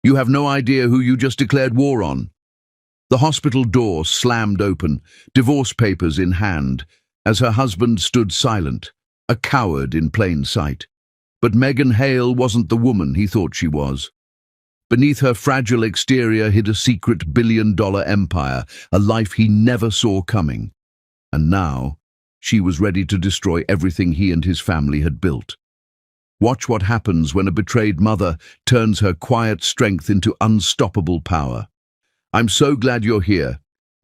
You have no idea who you just declared war on." The hospital door slammed open, divorce papers in hand, as her husband stood silent, a coward in plain sight. But Megan Hale wasn't the woman he thought she was. Beneath her fragile exterior hid a secret billion-dollar empire, a life he never saw coming. And now, she was ready to destroy everything he and his family had built. Watch what happens when a betrayed mother turns her quiet strength into unstoppable power. I'm so glad you're here.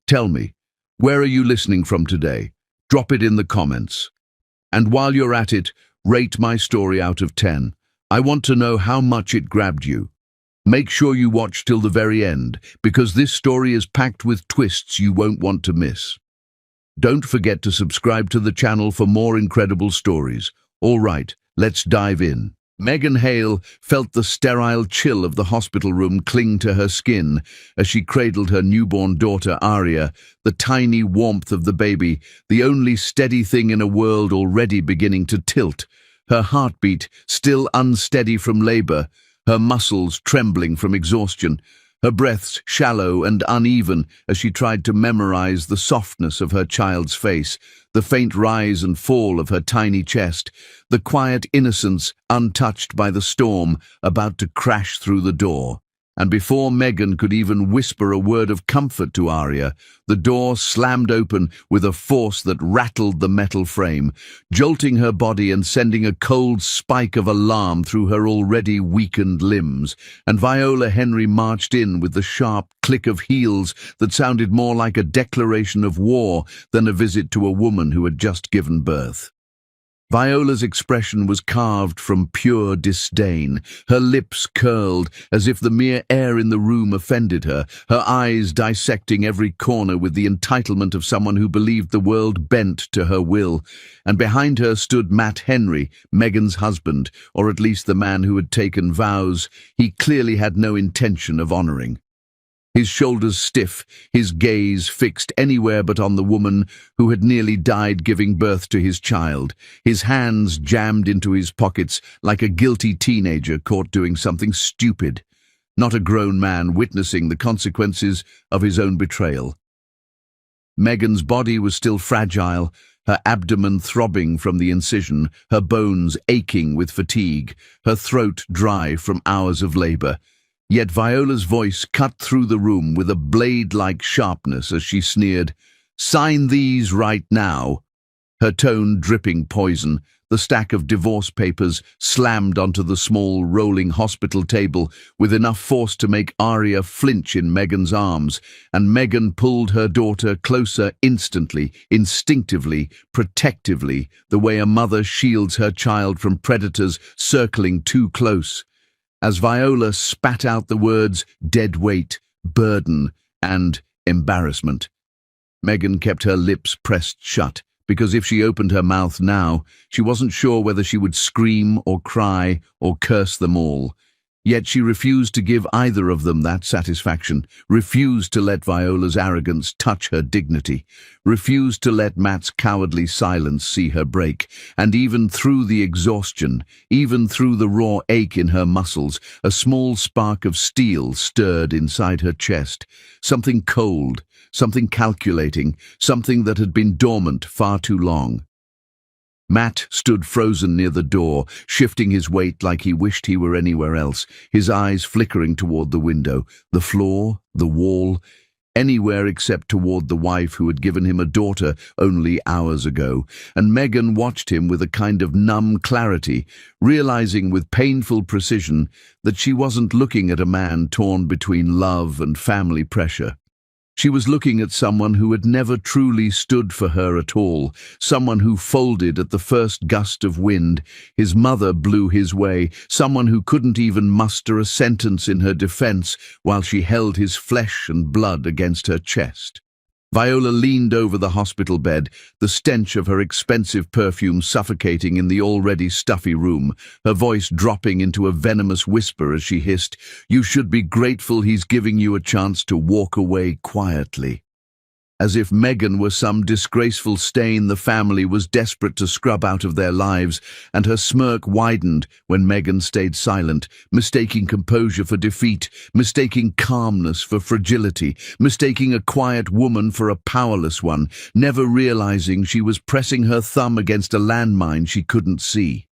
Tell me, where are you listening from today? Drop it in the comments. And while you're at it, rate my story out of 10. I want to know how much it grabbed you. Make sure you watch till the very end, because this story is packed with twists you won't want to miss. Don't forget to subscribe to the channel for more incredible stories. All right, let's dive in. Megan Hale felt the sterile chill of the hospital room cling to her skin as she cradled her newborn daughter, Aria, the tiny warmth of the baby, the only steady thing in a world already beginning to tilt. Her heartbeat still unsteady from labor, her muscles trembling from exhaustion, her breaths shallow and uneven as she tried to memorize the softness of her child's face, the faint rise and fall of her tiny chest, the quiet innocence untouched by the storm about to crash through the door. And before Megan could even whisper a word of comfort to Aria, the door slammed open with a force that rattled the metal frame, jolting her body and sending a cold spike of alarm through her already weakened limbs. And Viola Henry marched in with the sharp click of heels that sounded more like a declaration of war than a visit to a woman who had just given birth. Viola's expression was carved from pure disdain, her lips curled as if the mere air in the room offended her, her eyes dissecting every corner with the entitlement of someone who believed the world bent to her will. And behind her stood Matt Henry, Megan's husband, or at least the man who had taken vows he clearly had no intention of honoring. His shoulders stiff, his gaze fixed anywhere but on the woman who had nearly died giving birth to his child, his hands jammed into his pockets like a guilty teenager caught doing something stupid, not a grown man witnessing the consequences of his own betrayal. Megan's body was still fragile, her abdomen throbbing from the incision, her bones aching with fatigue, her throat dry from hours of labor. Yet Viola's voice cut through the room with a blade-like sharpness as she sneered, "Sign these right now." Her tone dripping poison, the stack of divorce papers slammed onto the small rolling hospital table with enough force to make Aria flinch in Megan's arms, and Megan pulled her daughter closer instantly, instinctively, protectively, the way a mother shields her child from predators circling too close. As Viola spat out the words dead weight, burden, and embarrassment, Megan kept her lips pressed shut, because if she opened her mouth now, she wasn't sure whether she would scream or cry or curse them all. Yet she refused to give either of them that satisfaction, refused to let Viola's arrogance touch her dignity, refused to let Matt's cowardly silence see her break. And even through the exhaustion, even through the raw ache in her muscles, a small spark of steel stirred inside her chest, something cold, something calculating, something that had been dormant far too long. Matt stood frozen near the door, shifting his weight like he wished he were anywhere else, his eyes flickering toward the window, the floor, the wall, anywhere except toward the wife who had given him a daughter only hours ago. And Megan watched him with a kind of numb clarity, realizing with painful precision that she wasn't looking at a man torn between love and family pressure. She was looking at someone who had never truly stood for her at all, someone who folded at the first gust of wind. His mother blew his way, someone who couldn't even muster a sentence in her defense while she held his flesh and blood against her chest. Viola leaned over the hospital bed, the stench of her expensive perfume suffocating in the already stuffy room, her voice dropping into a venomous whisper as she hissed, "You should be grateful he's giving you a chance to walk away quietly." as if Megan were some disgraceful stain the family was desperate to scrub out of their lives, and her smirk widened when Megan stayed silent, mistaking composure for defeat, mistaking calmness for fragility, mistaking a quiet woman for a powerless one, never realizing she was pressing her thumb against a landmine she couldn't see.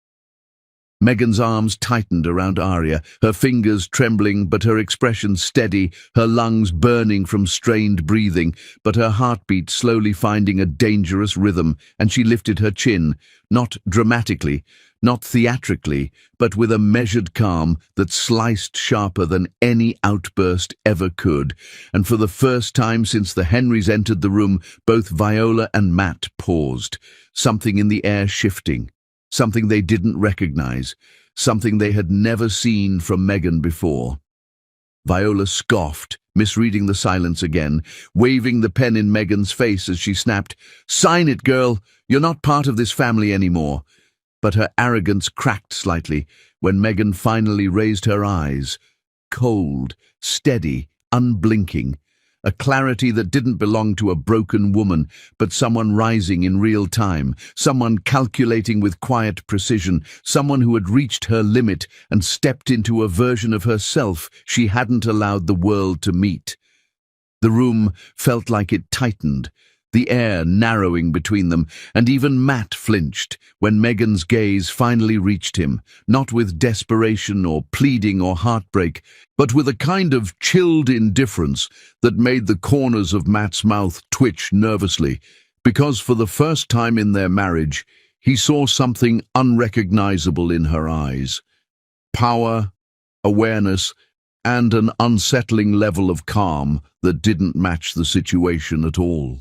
Megan's arms tightened around Arya, her fingers trembling but her expression steady, her lungs burning from strained breathing, but her heartbeat slowly finding a dangerous rhythm, and she lifted her chin, not dramatically, not theatrically, but with a measured calm that sliced sharper than any outburst ever could. And for the first time since the Henrys entered the room, both Viola and Matt paused, something in the air shifting. Something they didn't recognize, something they had never seen from Megan before. Viola scoffed, misreading the silence again, waving the pen in Megan's face as she snapped, "Sign it, girl! You're not part of this family anymore." But her arrogance cracked slightly when Megan finally raised her eyes, cold, steady, unblinking, a clarity that didn't belong to a broken woman, but someone rising in real time, someone calculating with quiet precision, someone who had reached her limit and stepped into a version of herself she hadn't allowed the world to meet. The room felt like it tightened, the air narrowing between them, and even Matt flinched when Megan's gaze finally reached him, not with desperation or pleading or heartbreak, but with a kind of chilled indifference that made the corners of Matt's mouth twitch nervously, because for the first time in their marriage, he saw something unrecognizable in her eyes. Power, awareness, and an unsettling level of calm that didn't match the situation at all.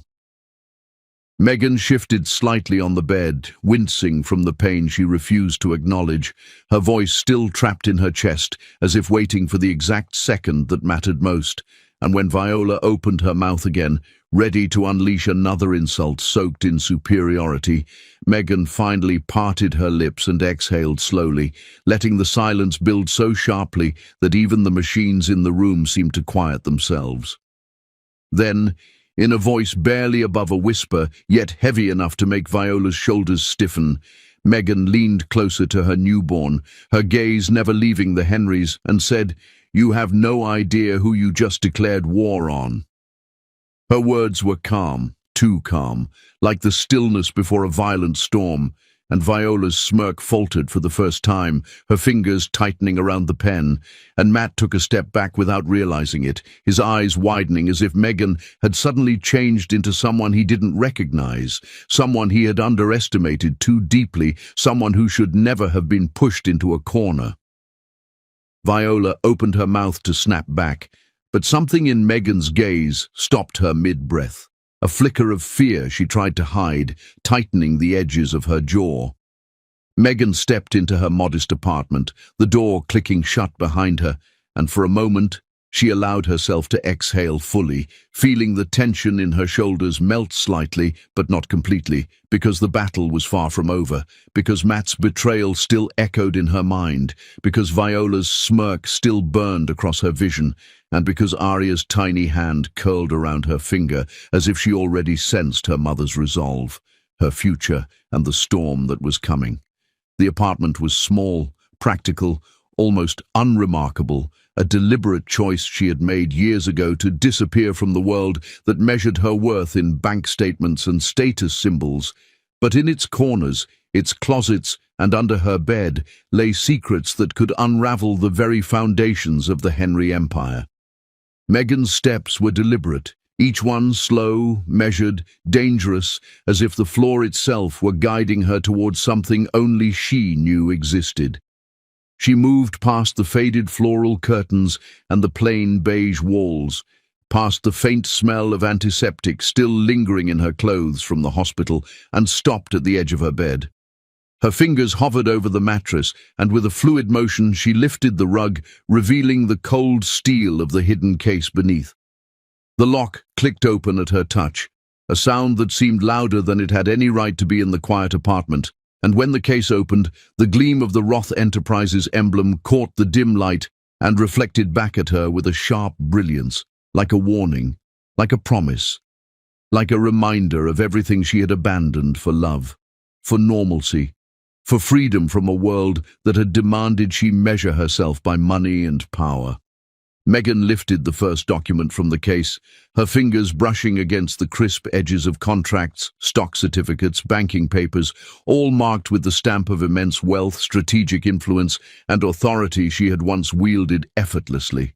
Megan shifted slightly on the bed, wincing from the pain she refused to acknowledge, her voice still trapped in her chest, as if waiting for the exact second that mattered most. And when Viola opened her mouth again, ready to unleash another insult soaked in superiority, Megan finally parted her lips and exhaled slowly, letting the silence build so sharply that even the machines in the room seemed to quiet themselves. Then, in a voice barely above a whisper, yet heavy enough to make Viola's shoulders stiffen, Megan leaned closer to her newborn, her gaze never leaving the Henrys, and said, "You have no idea who you just declared war on." Her words were calm, too calm, like the stillness before a violent storm, and Viola's smirk faltered for the first time, her fingers tightening around the pen, and Matt took a step back without realizing it, his eyes widening as if Megan had suddenly changed into someone he didn't recognize, someone he had underestimated too deeply, someone who should never have been pushed into a corner. Viola opened her mouth to snap back, but something in Megan's gaze stopped her mid-breath. A flicker of fear she tried to hide, tightening the edges of her jaw. Megan stepped into her modest apartment, the door clicking shut behind her, and for a moment she allowed herself to exhale fully, feeling the tension in her shoulders melt slightly, but not completely, because the battle was far from over, because Matt's betrayal still echoed in her mind, because Viola's smirk still burned across her vision, and because Arya's tiny hand curled around her finger, as if she already sensed her mother's resolve, her future, and the storm that was coming. The apartment was small, practical, almost unremarkable, a deliberate choice she had made years ago to disappear from the world that measured her worth in bank statements and status symbols. But in its corners, its closets, and under her bed lay secrets that could unravel the very foundations of the Henry Empire. Megan's steps were deliberate, each one slow, measured, dangerous, as if the floor itself were guiding her towards something only she knew existed. She moved past the faded floral curtains and the plain beige walls, past the faint smell of antiseptic still lingering in her clothes from the hospital, and stopped at the edge of her bed. Her fingers hovered over the mattress, and with a fluid motion she lifted the rug, revealing the cold steel of the hidden case beneath. The lock clicked open at her touch, a sound that seemed louder than it had any right to be in the quiet apartment. And when the case opened, the gleam of the Roth Enterprises emblem caught the dim light and reflected back at her with a sharp brilliance, like a warning, like a promise, like a reminder of everything she had abandoned for love, for normalcy, for freedom from a world that had demanded she measure herself by money and power. Megan lifted the first document from the case, her fingers brushing against the crisp edges of contracts, stock certificates, banking papers, all marked with the stamp of immense wealth, strategic influence, and authority she had once wielded effortlessly.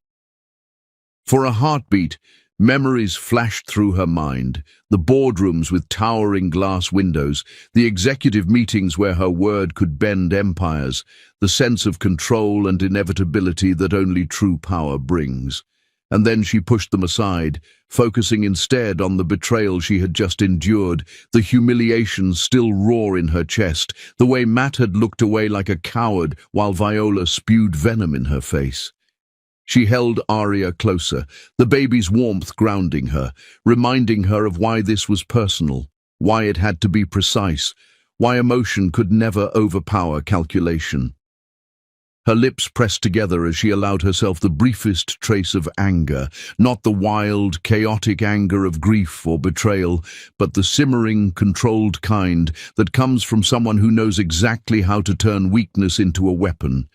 For a heartbeat, memories flashed through her mind, the boardrooms with towering glass windows, the executive meetings where her word could bend empires, the sense of control and inevitability that only true power brings. And then she pushed them aside, focusing instead on the betrayal she had just endured, the humiliation still raw in her chest, the way Matt had looked away like a coward while Viola spewed venom in her face. She held Arya closer, the baby's warmth grounding her, reminding her of why this was personal, why it had to be precise, why emotion could never overpower calculation. Her lips pressed together as she allowed herself the briefest trace of anger, not the wild, chaotic anger of grief or betrayal, but the simmering, controlled kind that comes from someone who knows exactly how to turn weakness into a weapon.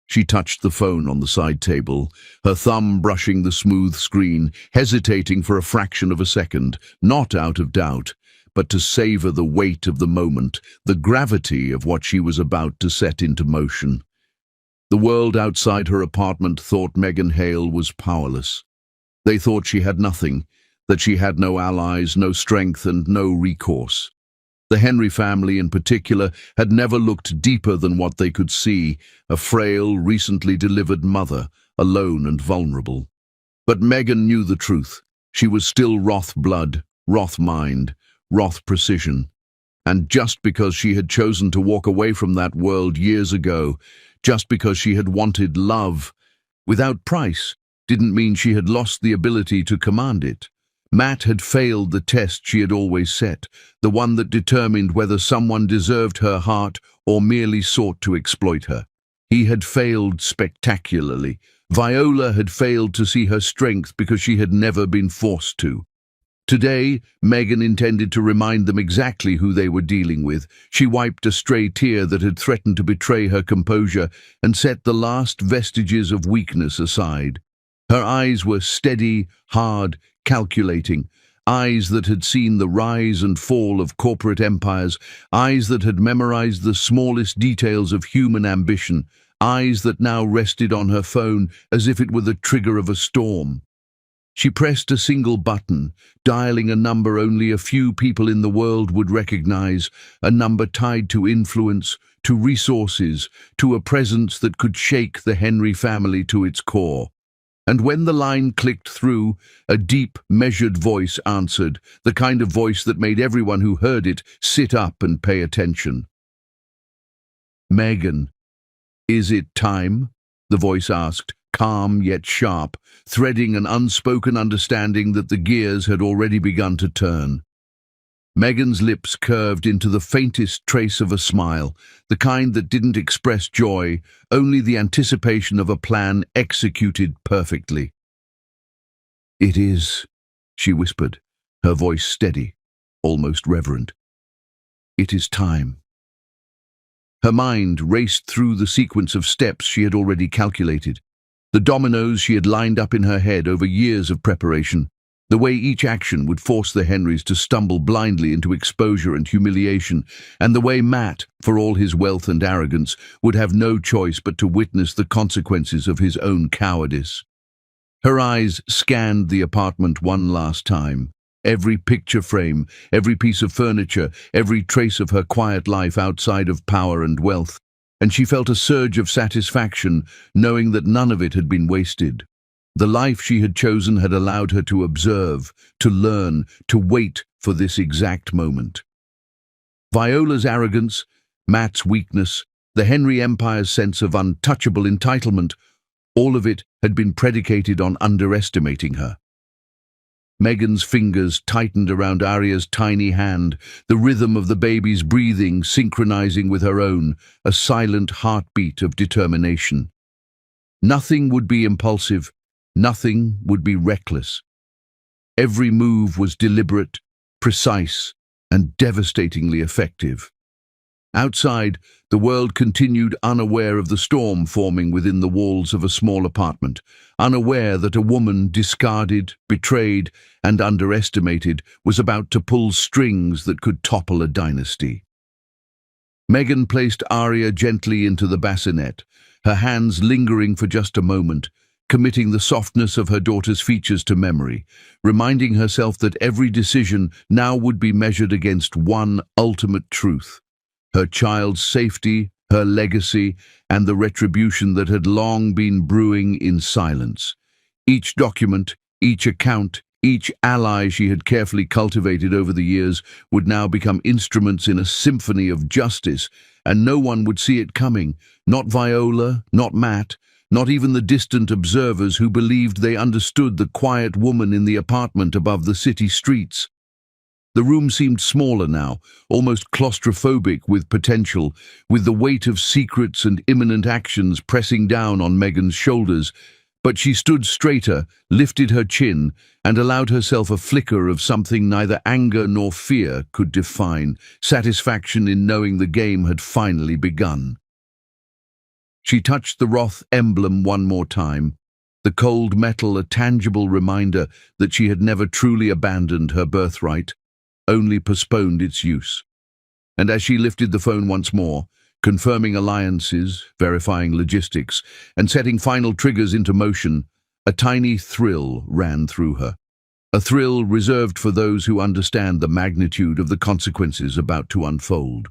She touched the phone on the side table, her thumb brushing the smooth screen, hesitating for a fraction of a second, not out of doubt, but to savor the weight of the moment, the gravity of what she was about to set into motion. The world outside her apartment thought Megan Hale was powerless. They thought she had nothing, that she had no allies, no strength, and no recourse. The Henry family in particular had never looked deeper than what they could see, a frail, recently delivered mother, alone and vulnerable. But Megan knew the truth. She was still Roth blood, Roth mind, Roth precision. And just because she had chosen to walk away from that world years ago, just because she had wanted love without price, didn't mean she had lost the ability to command it. Matt had failed the test she had always set, the one that determined whether someone deserved her heart or merely sought to exploit her. He had failed spectacularly. Viola had failed to see her strength because she had never been forced to. Today, Megan intended to remind them exactly who they were dealing with. She wiped a stray tear that had threatened to betray her composure and set the last vestiges of weakness aside. Her eyes were steady, hard, calculating, eyes that had seen the rise and fall of corporate empires, eyes that had memorized the smallest details of human ambition, eyes that now rested on her phone as if it were the trigger of a storm. She pressed a single button, dialing a number only a few people in the world would recognize, a number tied to influence, to resources, to a presence that could shake the Henry family to its core. And when the line clicked through, a deep, measured voice answered, the kind of voice that made everyone who heard it sit up and pay attention. "Megan, is it time?" the voice asked, calm yet sharp, threading an unspoken understanding that the gears had already begun to turn. Megan's lips curved into the faintest trace of a smile, the kind that didn't express joy, only the anticipation of a plan executed perfectly. "It is," she whispered, her voice steady, almost reverent. "It is time." Her mind raced through the sequence of steps she had already calculated, the dominoes she had lined up in her head over years of preparation, the way each action would force the Henrys to stumble blindly into exposure and humiliation, and the way Matt, for all his wealth and arrogance, would have no choice but to witness the consequences of his own cowardice. Her eyes scanned the apartment one last time. Every picture frame, every piece of furniture, every trace of her quiet life outside of power and wealth, and she felt a surge of satisfaction, knowing that none of it had been wasted. The life she had chosen had allowed her to observe, to learn, to wait for this exact moment. Viola's arrogance, Matt's weakness, the Henry Empire's sense of untouchable entitlement, all of it had been predicated on underestimating her. Megan's fingers tightened around Arya's tiny hand, the rhythm of the baby's breathing synchronizing with her own, a silent heartbeat of determination. Nothing would be impulsive, nothing would be reckless. Every move was deliberate, precise, and devastatingly effective. Outside, the world continued unaware of the storm forming within the walls of a small apartment, unaware that a woman discarded, betrayed, and underestimated was about to pull strings that could topple a dynasty. Megan placed Arya gently into the bassinet, her hands lingering for just a moment, committing the softness of her daughter's features to memory, reminding herself that every decision now would be measured against one ultimate truth: her child's safety, her legacy, and the retribution that had long been brewing in silence. Each document, each account, each ally she had carefully cultivated over the years would now become instruments in a symphony of justice, and no one would see it coming, not Viola, not Matt, not even the distant observers who believed they understood the quiet woman in the apartment above the city streets. The room seemed smaller now, almost claustrophobic with potential, with the weight of secrets and imminent actions pressing down on Megan's shoulders. But she stood straighter, lifted her chin, and allowed herself a flicker of something neither anger nor fear could define, satisfaction in knowing the game had finally begun. She touched the Roth emblem one more time, the cold metal a tangible reminder that she had never truly abandoned her birthright, only postponed its use. And as she lifted the phone once more, confirming alliances, verifying logistics, and setting final triggers into motion, a tiny thrill ran through her. A thrill reserved for those who understand the magnitude of the consequences about to unfold.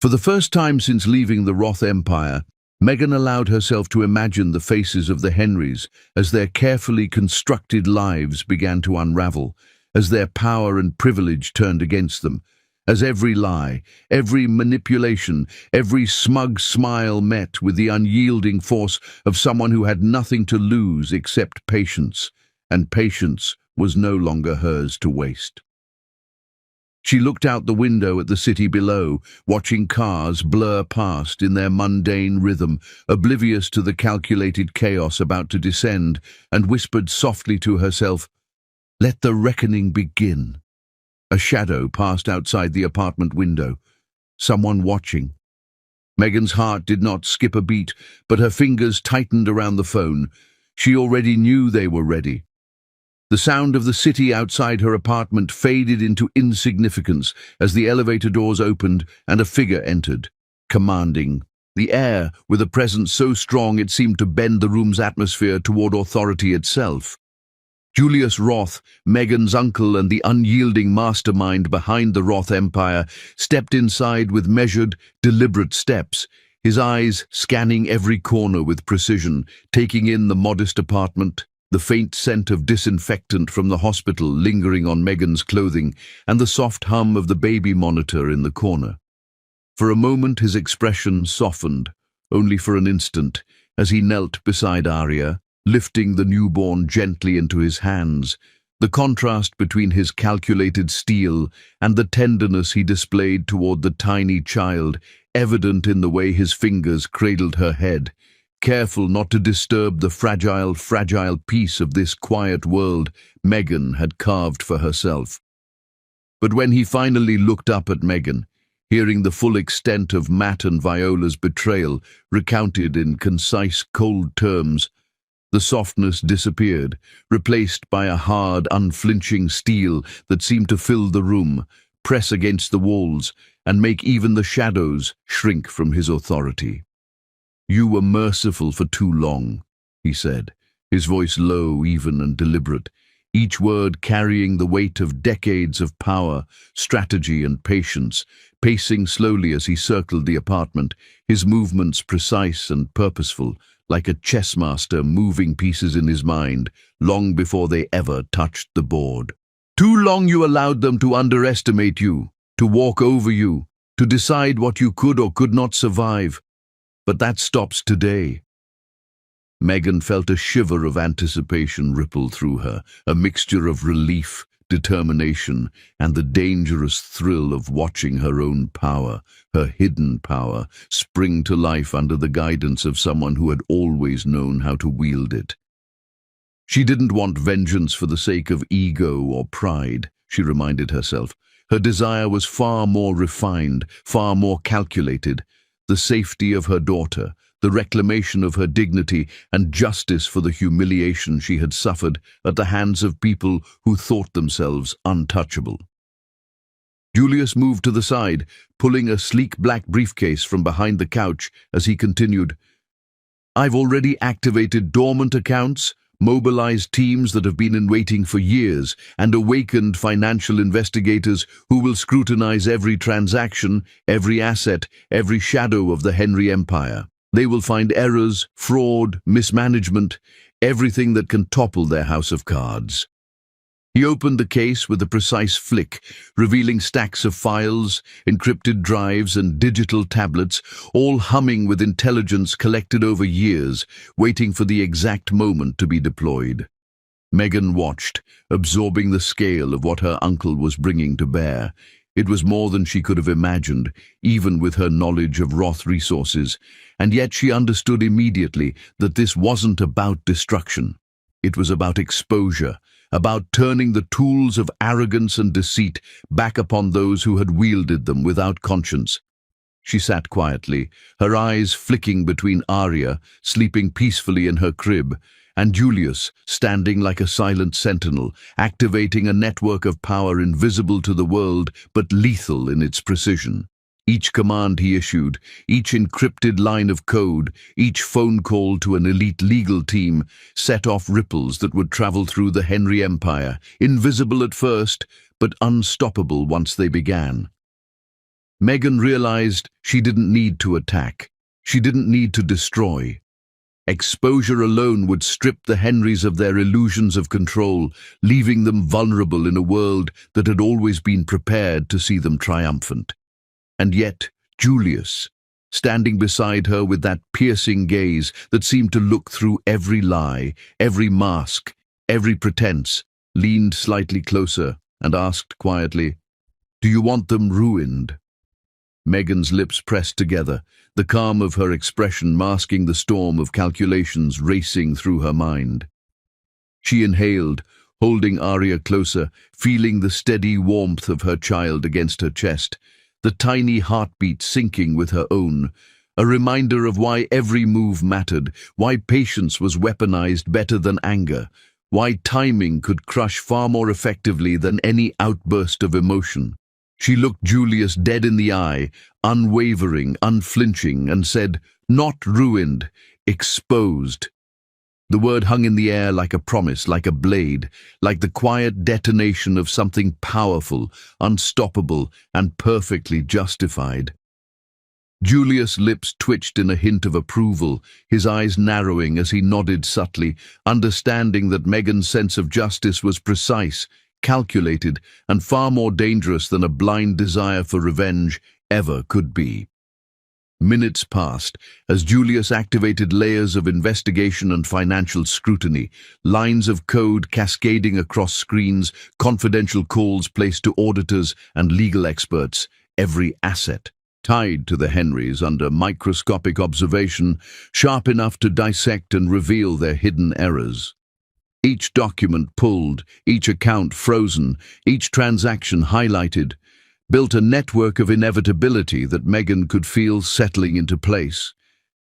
For the first time since leaving the Roth Empire, Megan allowed herself to imagine the faces of the Henrys as their carefully constructed lives began to unravel, as their power and privilege turned against them, as every lie, every manipulation, every smug smile met with the unyielding force of someone who had nothing to lose except patience, and patience was no longer hers to waste. She looked out the window at the city below, watching cars blur past in their mundane rhythm, oblivious to the calculated chaos about to descend, and whispered softly to herself, "Let the reckoning begin." A shadow passed outside the apartment window. Someone watching. Megan's heart did not skip a beat, but her fingers tightened around the phone. She already knew they were ready. The sound of the city outside her apartment faded into insignificance as the elevator doors opened and a figure entered, commanding the air with a presence so strong it seemed to bend the room's atmosphere toward authority itself. Julius Roth, Megan's uncle and the unyielding mastermind behind the Roth Empire, stepped inside with measured, deliberate steps, his eyes scanning every corner with precision, taking in the modest apartment, the faint scent of disinfectant from the hospital lingering on Megan's clothing, and the soft hum of the baby monitor in the corner. For a moment his expression softened, only for an instant, as he knelt beside Arya, lifting the newborn gently into his hands, the contrast between his calculated steel and the tenderness he displayed toward the tiny child, evident in the way his fingers cradled her head, careful not to disturb the fragile piece of this quiet world Megan had carved for herself. But when he finally looked up at Megan, hearing the full extent of Matt and Viola's betrayal recounted in concise, cold terms, the softness disappeared, replaced by a hard, unflinching steel that seemed to fill the room, press against the walls, and make even the shadows shrink from his authority. "You were merciful for too long," he said, his voice low, even, and deliberate, each word carrying the weight of decades of power, strategy, and patience, pacing slowly as he circled the apartment, his movements precise and purposeful, like a chess master moving pieces in his mind, long before they ever touched the board. "Too long you allowed them to underestimate you, to walk over you, to decide what you could or could not survive. But that stops today." Megan felt a shiver of anticipation ripple through her, a mixture of relief, determination, and the dangerous thrill of watching her own power, her hidden power, spring to life under the guidance of someone who had always known how to wield it. She didn't want vengeance for the sake of ego or pride, she reminded herself. Her desire was far more refined, far more calculated. The safety of her daughter, the reclamation of her dignity, and justice for the humiliation she had suffered at the hands of people who thought themselves untouchable. Julius moved to the side, pulling a sleek black briefcase from behind the couch as he continued, "I've already activated dormant accounts, mobilized teams that have been in waiting for years, and awakened financial investigators who will scrutinize every transaction, every asset, every shadow of the Henry Empire. They will find errors, fraud, mismanagement, everything that can topple their house of cards." He opened the case with a precise flick, revealing stacks of files, encrypted drives, and digital tablets, all humming with intelligence collected over years, waiting for the exact moment to be deployed. Megan watched, absorbing the scale of what her uncle was bringing to bear. It was more than she could have imagined, even with her knowledge of Roth resources, and yet she understood immediately that this wasn't about destruction. It was about exposure, about turning the tools of arrogance and deceit back upon those who had wielded them without conscience. She sat quietly, her eyes flicking between Arya, sleeping peacefully in her crib, and Julius, standing like a silent sentinel, activating a network of power invisible to the world but lethal in its precision. Each command he issued, each encrypted line of code, each phone call to an elite legal team set off ripples that would travel through the Henry Empire, invisible at first, but unstoppable once they began. Megan realized she didn't need to attack. She didn't need to destroy. Exposure alone would strip the Henrys of their illusions of control, leaving them vulnerable in a world that had always been prepared to see them triumphant. And yet, Julius, standing beside her with that piercing gaze that seemed to look through every lie, every mask, every pretense, leaned slightly closer and asked quietly, "Do you want them ruined?" Megan's lips pressed together, the calm of her expression masking the storm of calculations racing through her mind. She inhaled, holding Arya closer, feeling the steady warmth of her child against her chest, the tiny heartbeat syncing with her own, a reminder of why every move mattered, why patience was weaponized better than anger, why timing could crush far more effectively than any outburst of emotion. She looked Julius dead in the eye, unwavering, unflinching, and said, "Not ruined, exposed." The word hung in the air like a promise, like a blade, like the quiet detonation of something powerful, unstoppable, and perfectly justified. Julius' lips twitched in a hint of approval, his eyes narrowing as he nodded subtly, understanding that Megan's sense of justice was precise, calculated, and far more dangerous than a blind desire for revenge ever could be. Minutes passed as Julius activated layers of investigation and financial scrutiny, lines of code cascading across screens, confidential calls placed to auditors and legal experts, every asset tied to the Henrys under microscopic observation, sharp enough to dissect and reveal their hidden errors. Each document pulled, each account frozen, each transaction highlighted, built a network of inevitability that Megan could feel settling into place,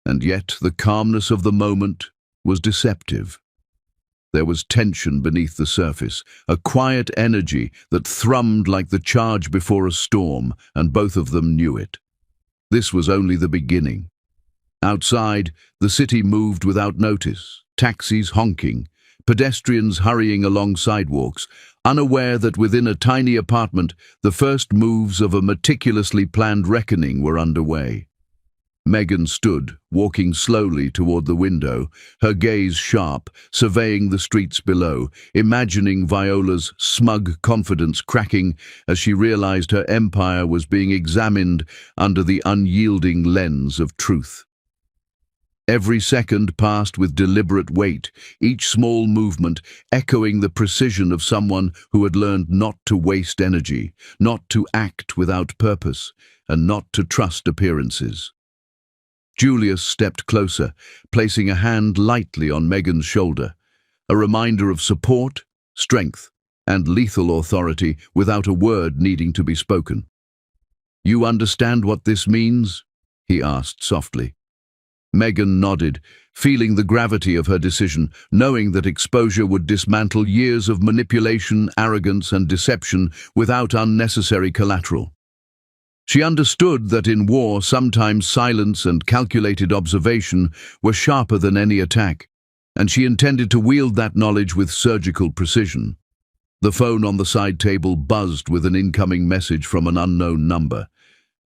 and yet the calmness of the moment was deceptive. There was tension beneath the surface, a quiet energy that thrummed like the charge before a storm, and both of them knew it. This was only the beginning. Outside, the city moved without notice, taxis honking, pedestrians hurrying along sidewalks, unaware that within a tiny apartment, the first moves of a meticulously planned reckoning were underway. Megan stood, walking slowly toward the window, her gaze sharp, surveying the streets below, imagining Viola's smug confidence cracking as she realized her empire was being examined under the unyielding lens of truth. Every second passed with deliberate weight, each small movement echoing the precision of someone who had learned not to waste energy, not to act without purpose, and not to trust appearances. Julius stepped closer, placing a hand lightly on Megan's shoulder, a reminder of support, strength, and lethal authority without a word needing to be spoken. "You understand what this means?" he asked softly. Megan nodded, feeling the gravity of her decision, knowing that exposure would dismantle years of manipulation, arrogance, and deception without unnecessary collateral. She understood that in war sometimes silence and calculated observation were sharper than any attack, and she intended to wield that knowledge with surgical precision. The phone on the side table buzzed with an incoming message from an unknown number.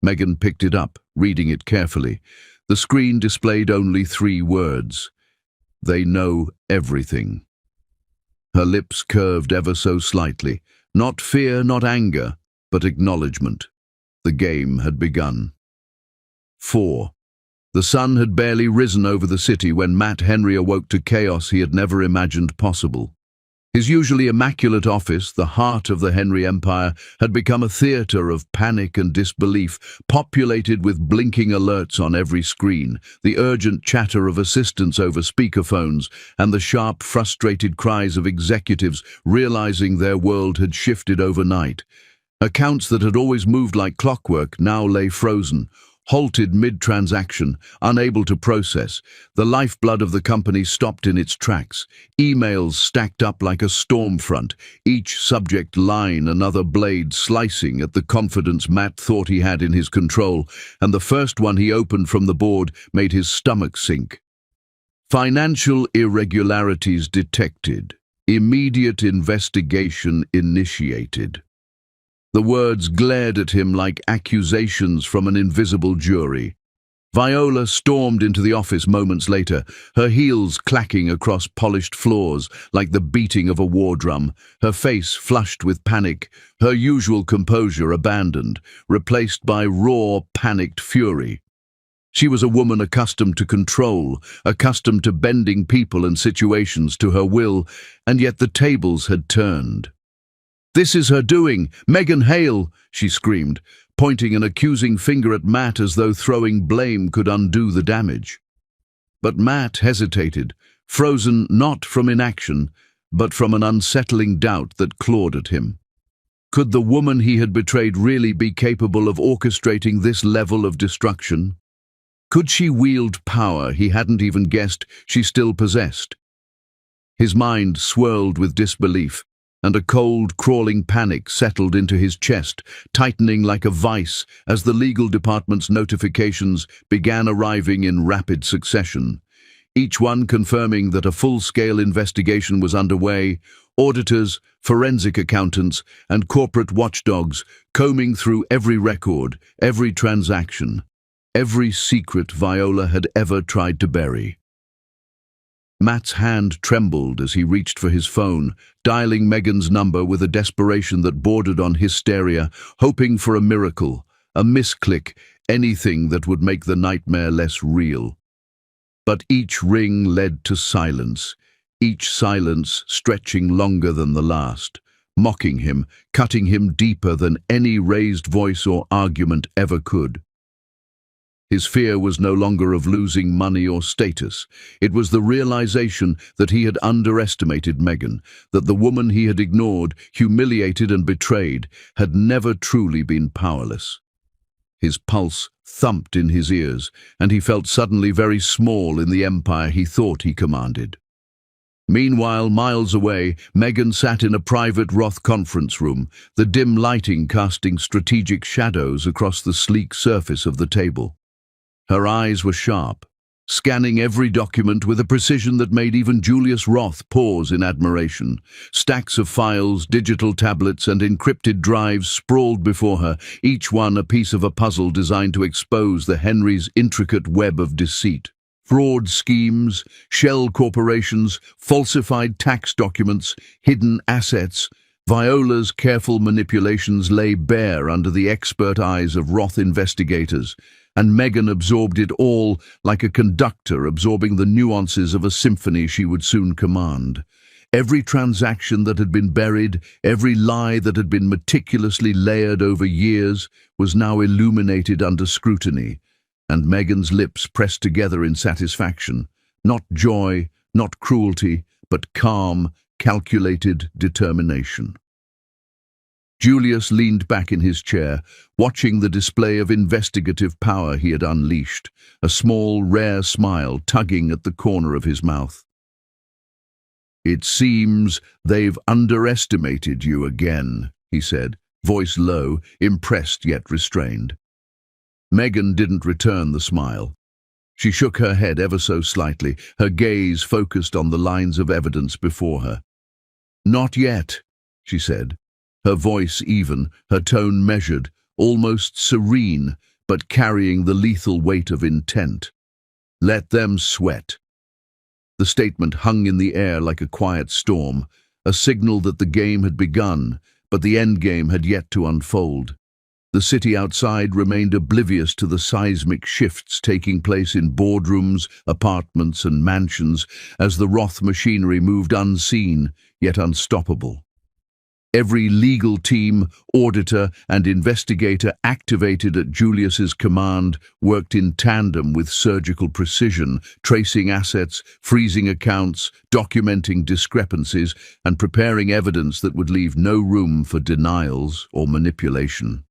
Megan picked it up, reading it carefully. The screen displayed only 3 words: "They know everything." Her lips curved ever so slightly. Not fear, not anger, but acknowledgement. The game had begun. 4. The sun had barely risen over the city when Matt Henry awoke to chaos he had never imagined possible. His usually immaculate office, the heart of the Henry Empire, had become a theater of panic and disbelief, populated with blinking alerts on every screen, the urgent chatter of assistants over speakerphones, and the sharp, frustrated cries of executives realizing their world had shifted overnight. Accounts that had always moved like clockwork now lay frozen, halted mid-transaction, unable to process. The lifeblood of the company stopped in its tracks. Emails stacked up like a storm front, each subject line another blade slicing at the confidence Matt thought he had in his control, and the first one he opened from the board made his stomach sink. "Financial irregularities detected. Immediate investigation initiated." The words glared at him like accusations from an invisible jury. Viola stormed into the office moments later, her heels clacking across polished floors like the beating of a war drum, her face flushed with panic, her usual composure abandoned, replaced by raw, panicked fury. She was a woman accustomed to control, accustomed to bending people and situations to her will, and yet the tables had turned. "This is her doing! Megan Hale!" she screamed, pointing an accusing finger at Matt as though throwing blame could undo the damage. But Matt hesitated, frozen not from inaction, but from an unsettling doubt that clawed at him. Could the woman he had betrayed really be capable of orchestrating this level of destruction? Could she wield power he hadn't even guessed she still possessed? His mind swirled with disbelief, and a cold, crawling panic settled into his chest, tightening like a vice as the legal department's notifications began arriving in rapid succession. Each one confirming that a full-scale investigation was underway, auditors, forensic accountants, and corporate watchdogs combing through every record, every transaction, every secret Viola had ever tried to bury. Matt's hand trembled as he reached for his phone, dialing Megan's number with a desperation that bordered on hysteria, hoping for a miracle, a misclick, anything that would make the nightmare less real. But each ring led to silence, each silence stretching longer than the last, mocking him, cutting him deeper than any raised voice or argument ever could. His fear was no longer of losing money or status. It was the realization that he had underestimated Megan, that the woman he had ignored, humiliated and betrayed, had never truly been powerless. His pulse thumped in his ears, and he felt suddenly very small in the empire he thought he commanded. Meanwhile, miles away, Megan sat in a private Roth conference room, the dim lighting casting strategic shadows across the sleek surface of the table. Her eyes were sharp, scanning every document with a precision that made even Julius Roth pause in admiration. Stacks of files, digital tablets, and encrypted drives sprawled before her, each one a piece of a puzzle designed to expose the Henry's intricate web of deceit. Fraud schemes, shell corporations, falsified tax documents, hidden assets. Viola's careful manipulations lay bare under the expert eyes of Roth investigators, and Megan absorbed it all like a conductor absorbing the nuances of a symphony she would soon command. Every transaction that had been buried, every lie that had been meticulously layered over years, was now illuminated under scrutiny, and Megan's lips pressed together in satisfaction. Not joy, not cruelty, but calm, calculated determination. Julius leaned back in his chair, watching the display of investigative power he had unleashed, a small, rare smile tugging at the corner of his mouth. "It seems they've underestimated you again," he said, voice low, impressed yet restrained. Megan didn't return the smile. She shook her head ever so slightly, her gaze focused on the lines of evidence before her. "Not yet," she said, her voice even, her tone measured, almost serene, but carrying the lethal weight of intent. "Let them sweat." The statement hung in the air like a quiet storm, a signal that the game had begun, but the endgame had yet to unfold. The city outside remained oblivious to the seismic shifts taking place in boardrooms, apartments, and mansions as the Roth machinery moved unseen, yet unstoppable. Every legal team, auditor, and investigator activated at Julius's command worked in tandem with surgical precision, tracing assets, freezing accounts, documenting discrepancies, and preparing evidence that would leave no room for denials or manipulation.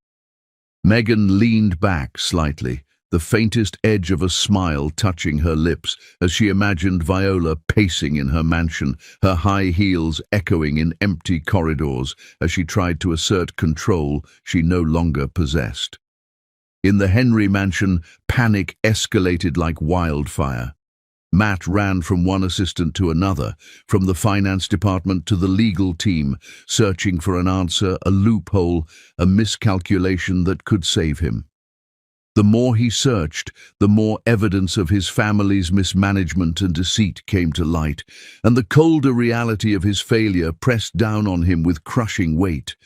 Megan leaned back slightly, the faintest edge of a smile touching her lips as she imagined Viola pacing in her mansion, her high heels echoing in empty corridors as she tried to assert control she no longer possessed. In the Henry mansion, panic escalated like wildfire. Matt ran from one assistant to another, from the finance department to the legal team, searching for an answer, a loophole, a miscalculation that could save him. The more he searched, the more evidence of his family's mismanagement and deceit came to light, and the colder reality of his failure pressed down on him with crushing weight.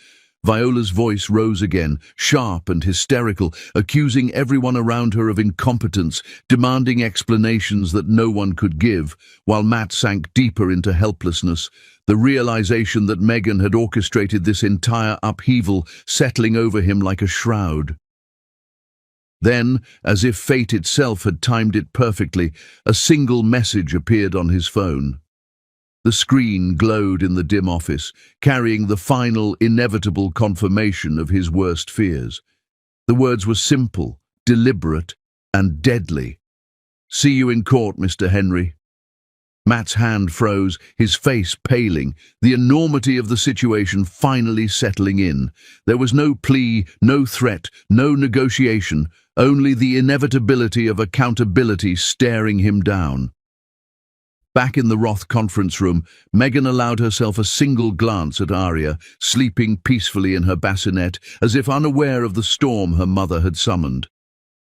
Viola's voice rose again, sharp and hysterical, accusing everyone around her of incompetence, demanding explanations that no one could give, while Matt sank deeper into helplessness, the realization that Megan had orchestrated this entire upheaval settling over him like a shroud. Then, as if fate itself had timed it perfectly, a single message appeared on his phone. The screen glowed in the dim office, carrying the final, inevitable confirmation of his worst fears. The words were simple, deliberate, and deadly. "See you in court, Mr. Henry." Matt's hand froze, his face paling, the enormity of the situation finally settling in. There was no plea, no threat, no negotiation, only the inevitability of accountability staring him down. Back in the Roth conference room, Megan allowed herself a single glance at Arya, sleeping peacefully in her bassinet, as if unaware of the storm her mother had summoned.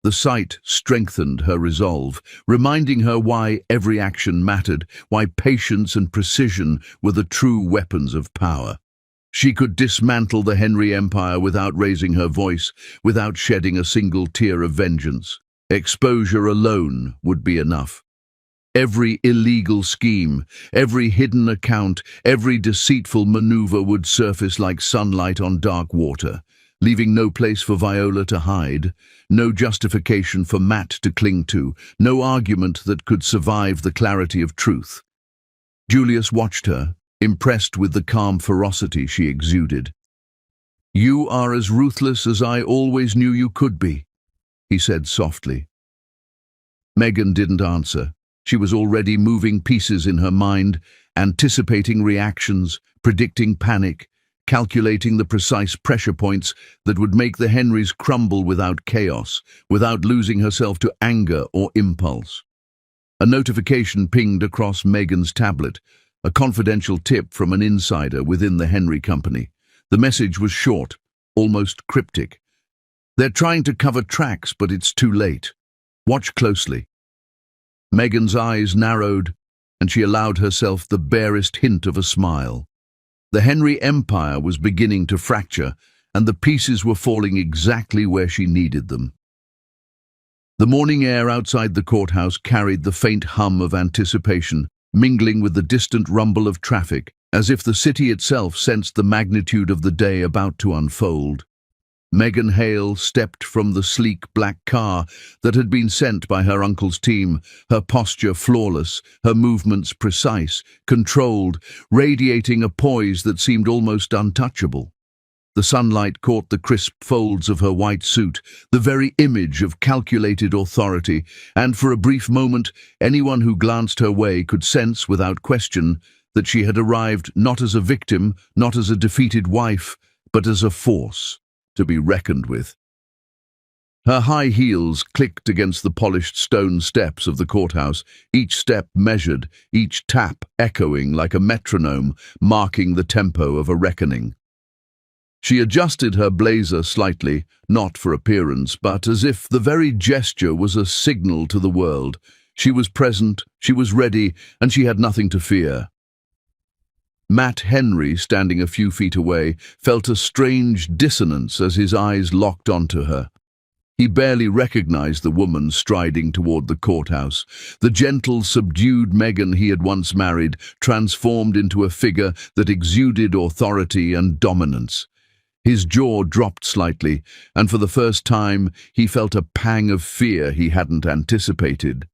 The sight strengthened her resolve, reminding her why every action mattered, why patience and precision were the true weapons of power. She could dismantle the Henry Empire without raising her voice, without shedding a single tear of vengeance. Exposure alone would be enough. Every illegal scheme, every hidden account, every deceitful maneuver would surface like sunlight on dark water, leaving no place for Viola to hide, no justification for Matt to cling to, no argument that could survive the clarity of truth. Julius watched her, impressed with the calm ferocity she exuded. "You are as ruthless as I always knew you could be," he said softly. Megan didn't answer. She was already moving pieces in her mind, anticipating reactions, predicting panic, calculating the precise pressure points that would make the Henrys crumble without chaos, without losing herself to anger or impulse. A notification pinged across Megan's tablet, a confidential tip from an insider within the Henry company. The message was short, almost cryptic. "They're trying to cover tracks, but it's too late. Watch closely." Megan's eyes narrowed, and she allowed herself the barest hint of a smile. The Henry Empire was beginning to fracture, and the pieces were falling exactly where she needed them. The morning air outside the courthouse carried the faint hum of anticipation, mingling with the distant rumble of traffic, as if the city itself sensed the magnitude of the day about to unfold. Megan Hale stepped from the sleek black car that had been sent by her uncle's team, her posture flawless, her movements precise, controlled, radiating a poise that seemed almost untouchable. The sunlight caught the crisp folds of her white suit, the very image of calculated authority, and for a brief moment, anyone who glanced her way could sense without question that she had arrived not as a victim, not as a defeated wife, but as a force to be reckoned with. Her high heels clicked against the polished stone steps of the courthouse, each step measured, each tap echoing like a metronome, marking the tempo of a reckoning. She adjusted her blazer slightly, not for appearance, but as if the very gesture was a signal to the world. She was present, she was ready, and she had nothing to fear. Matt Henry, standing a few feet away, felt a strange dissonance as his eyes locked onto her. He barely recognized the woman striding toward the courthouse, the gentle, subdued Megan he had once married, transformed into a figure that exuded authority and dominance. His jaw dropped slightly, and for the first time he felt a pang of fear he hadn't anticipated.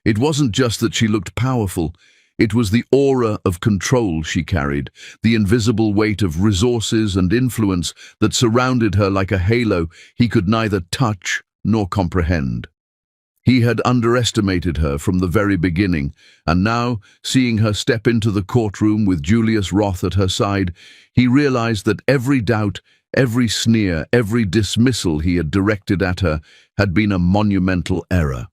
It wasn't just that she looked powerful, it was the aura of control she carried, the invisible weight of resources and influence that surrounded her like a halo he could neither touch nor comprehend. He had underestimated her from the very beginning, and now, seeing her step into the courtroom with Julius Roth at her side, he realized that every doubt, every sneer, every dismissal he had directed at her had been a monumental error.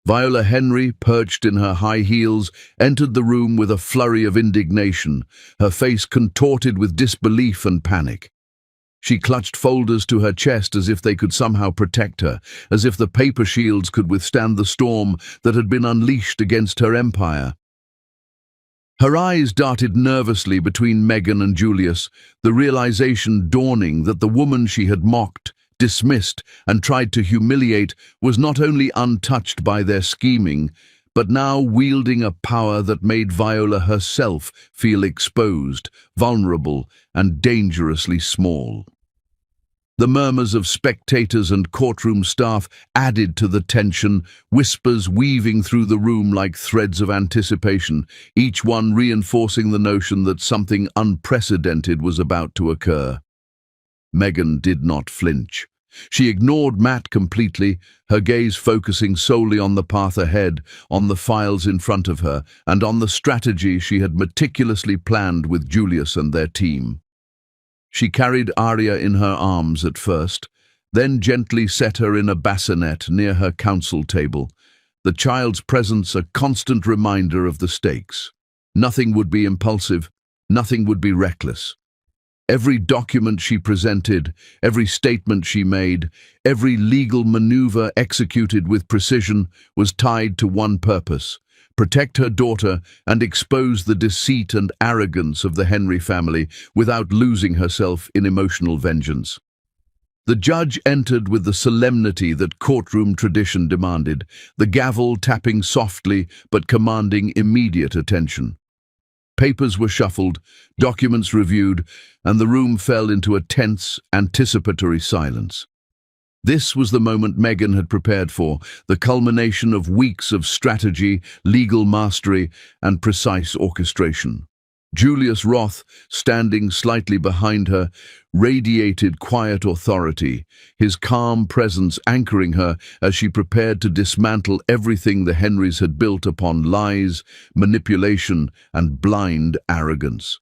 Viola Henry, perched in her high heels, entered the room with a flurry of indignation, her face contorted with disbelief and panic. She clutched folders to her chest as if they could somehow protect her, as if the paper shields could withstand the storm that had been unleashed against her empire. Her eyes darted nervously between Megan and Julius, the realization dawning that the woman she had mocked, dismissed, and tried to humiliate was not only untouched by their scheming, but now wielding a power that made Viola herself feel exposed, vulnerable, and dangerously small. The murmurs of spectators and courtroom staff added to the tension, whispers weaving through the room like threads of anticipation, each one reinforcing the notion that something unprecedented was about to occur. Megan did not flinch. She ignored Matt completely, her gaze focusing solely on the path ahead, on the files in front of her, and on the strategy she had meticulously planned with Julius and their team. She carried Arya in her arms at first, then gently set her in a bassinet near her counsel table, the child's presence a constant reminder of the stakes. Nothing would be impulsive, nothing would be reckless. Every document she presented, every statement she made, every legal maneuver executed with precision was tied to one purpose: protect her daughter and expose the deceit and arrogance of the Henry family without losing herself in emotional vengeance. The judge entered with the solemnity that courtroom tradition demanded, the gavel tapping softly but commanding immediate attention. Papers were shuffled, documents reviewed, and the room fell into a tense, anticipatory silence. This was the moment Megan had prepared for, the culmination of weeks of strategy, legal mastery, and precise orchestration. Julius Roth, standing slightly behind her, radiated quiet authority, his calm presence anchoring her as she prepared to dismantle everything the Henrys had built upon lies, manipulation, and blind arrogance.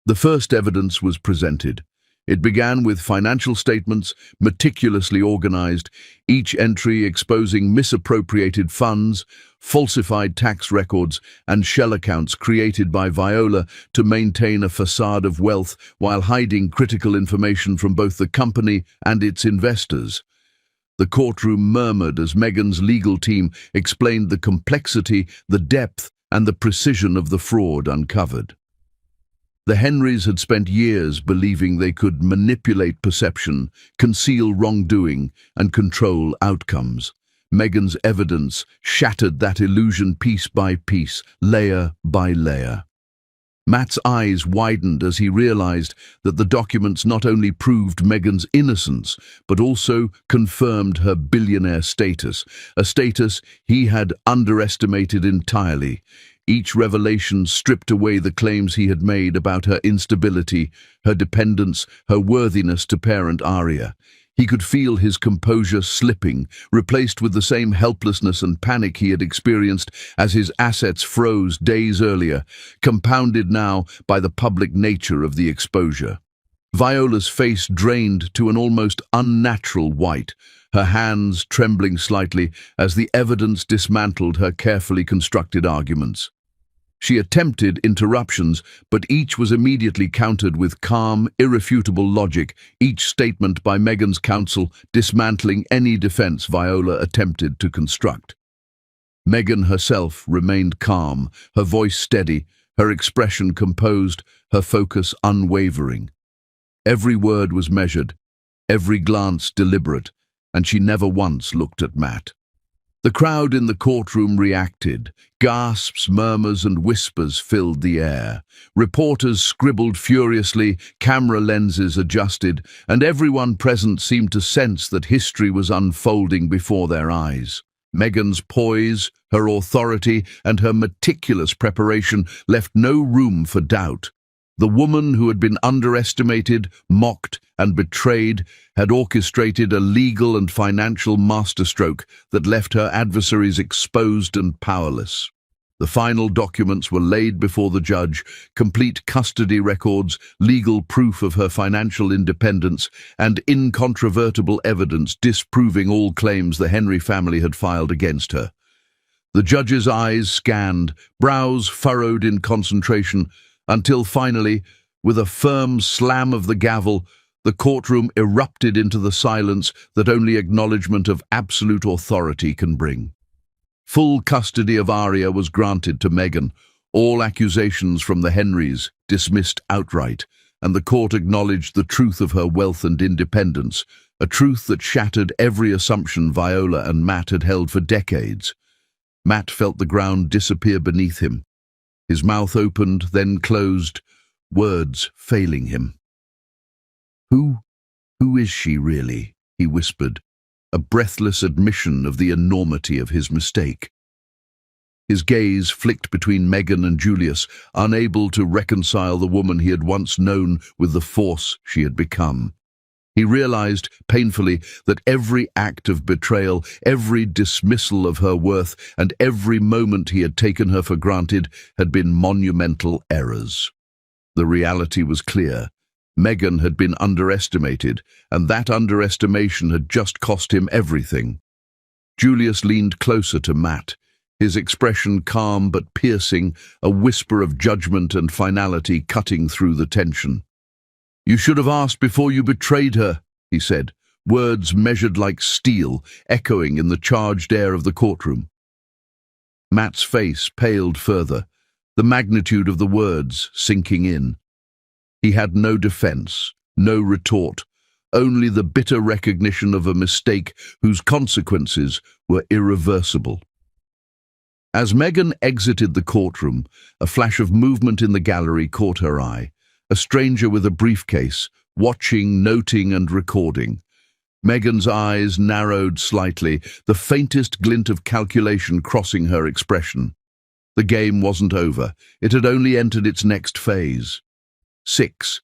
The first evidence was presented. It began with financial statements, meticulously organized, each entry exposing misappropriated funds, falsified tax records, and shell accounts created by Viola to maintain a facade of wealth while hiding critical information from both the company and its investors. The courtroom murmured as Megan's legal team explained the complexity, the depth, and the precision of the fraud uncovered. The Henrys had spent years believing they could manipulate perception, conceal wrongdoing, and control outcomes. Megan's evidence shattered that illusion piece by piece, layer by layer. Matt's eyes widened as he realized that the documents not only proved Megan's innocence, but also confirmed her billionaire status, a status he had underestimated entirely. Each revelation stripped away the claims he had made about her instability, her dependence, her worthiness to parent Arya. He could feel his composure slipping, replaced with the same helplessness and panic he had experienced as his assets froze days earlier, compounded now by the public nature of the exposure. Viola's face drained to an almost unnatural white, her hands trembling slightly as the evidence dismantled her carefully constructed arguments. She attempted interruptions, but each was immediately countered with calm, irrefutable logic, each statement by Meghan's counsel dismantling any defense Viola attempted to construct. Meghan herself remained calm, her voice steady, her expression composed, her focus unwavering. Every word was measured, every glance deliberate, and she never once looked at Matt. The crowd in the courtroom reacted. Gasps, murmurs, and whispers filled the air. Reporters scribbled furiously, camera lenses adjusted, and everyone present seemed to sense that history was unfolding before their eyes. Meghan's poise, her authority, and her meticulous preparation left no room for doubt. The woman who had been underestimated, mocked, and betrayed had orchestrated a legal and financial masterstroke that left her adversaries exposed and powerless. The final documents were laid before the judge, complete custody records, legal proof of her financial independence, and incontrovertible evidence disproving all claims the Henry family had filed against her. The judge's eyes scanned, brows furrowed in concentration, until finally, with a firm slam of the gavel, the courtroom erupted into the silence that only acknowledgement of absolute authority can bring. Full custody of Arya was granted to Meghan, all accusations from the Henrys dismissed outright, and the court acknowledged the truth of her wealth and independence, a truth that shattered every assumption Viola and Matt had held for decades. Matt felt the ground disappear beneath him. His mouth opened, then closed, words failing him. Who is she really?" he whispered, a breathless admission of the enormity of his mistake. His gaze flicked between Meghan and Julius, unable to reconcile the woman he had once known with the force she had become. He realized, painfully, that every act of betrayal, every dismissal of her worth, and every moment he had taken her for granted had been monumental errors. The reality was clear. Meghan had been underestimated, and that underestimation had just cost him everything. Julius leaned closer to Matt, his expression calm but piercing, a whisper of judgment and finality cutting through the tension. "You should have asked before you betrayed her," he said, words measured like steel, echoing in the charged air of the courtroom. Matt's face paled further, the magnitude of the words sinking in. He had no defense, no retort, only the bitter recognition of a mistake whose consequences were irreversible. As Meghan exited the courtroom, a flash of movement in the gallery caught her eye. A stranger with a briefcase, watching, noting, and recording. Meghan's eyes narrowed slightly, the faintest glint of calculation crossing her expression. The game wasn't over. It had only entered its next phase. 6.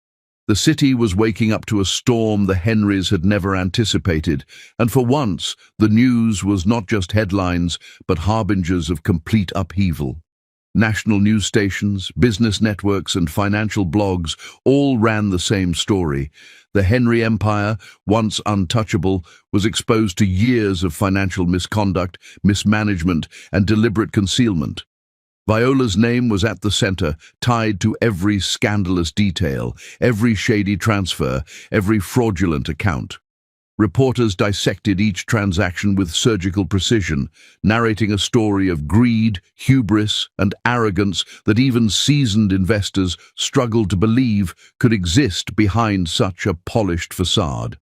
The city was waking up to a storm the Henrys had never anticipated, and for once, the news was not just headlines, but harbingers of complete upheaval. National news stations, business networks, and financial blogs all ran the same story. The Henry Empire, once untouchable, was exposed to years of financial misconduct, mismanagement, and deliberate concealment. Viola's name was at the center, tied to every scandalous detail, every shady transfer, every fraudulent account. Reporters dissected each transaction with surgical precision, narrating a story of greed, hubris, and arrogance that even seasoned investors struggled to believe could exist behind such a polished facade.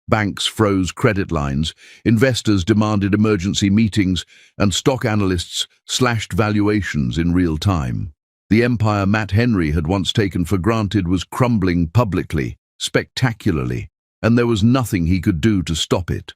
Banks froze credit lines, investors demanded emergency meetings, and stock analysts slashed valuations in real time. The empire Matt Henry had once taken for granted was crumbling publicly, spectacularly, and there was nothing he could do to stop it.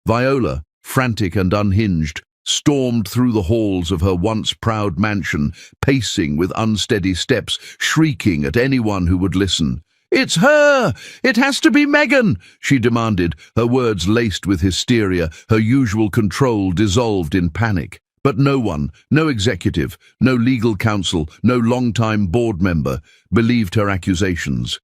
Viola, frantic and unhinged, stormed through the halls of her once proud mansion, pacing with unsteady steps, shrieking at anyone who would listen. "It's her! It has to be Megan!" she demanded, her words laced with hysteria, her usual control dissolved in panic. But no one, no executive, no legal counsel, no long-time board member, believed her accusations.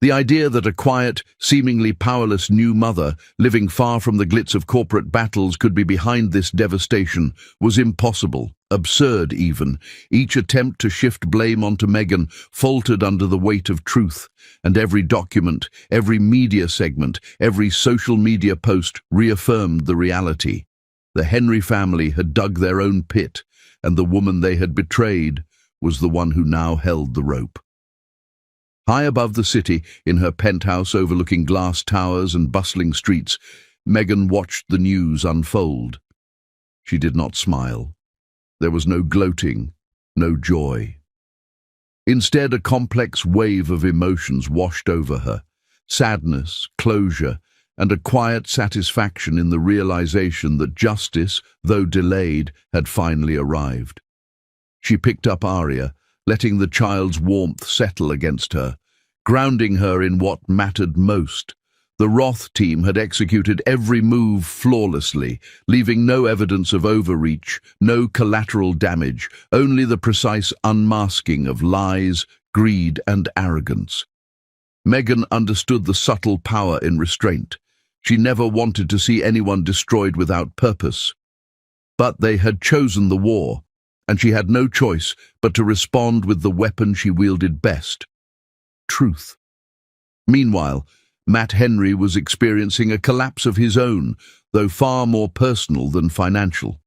The idea that a quiet, seemingly powerless new mother, living far from the glitz of corporate battles, could be behind this devastation was impossible, absurd even. Each attempt to shift blame onto Megan faltered under the weight of truth, and every document, every media segment, every social media post reaffirmed the reality. The Henry family had dug their own pit, and the woman they had betrayed was the one who now held the rope. High above the city, in her penthouse overlooking glass towers and bustling streets, Megan watched the news unfold. She did not smile. There was no gloating, no joy. Instead, a complex wave of emotions washed over her: sadness, closure, and a quiet satisfaction in the realization that justice, though delayed, had finally arrived. She picked up Arya, letting the child's warmth settle against her, grounding her in what mattered most. The Roth team had executed every move flawlessly, leaving no evidence of overreach, no collateral damage, only the precise unmasking of lies, greed, and arrogance. Megan understood the subtle power in restraint. She never wanted to see anyone destroyed without purpose. But they had chosen the war, and she had no choice but to respond with the weapon she wielded best: truth. Meanwhile, Matt Henry was experiencing a collapse of his own, though far more personal than financial.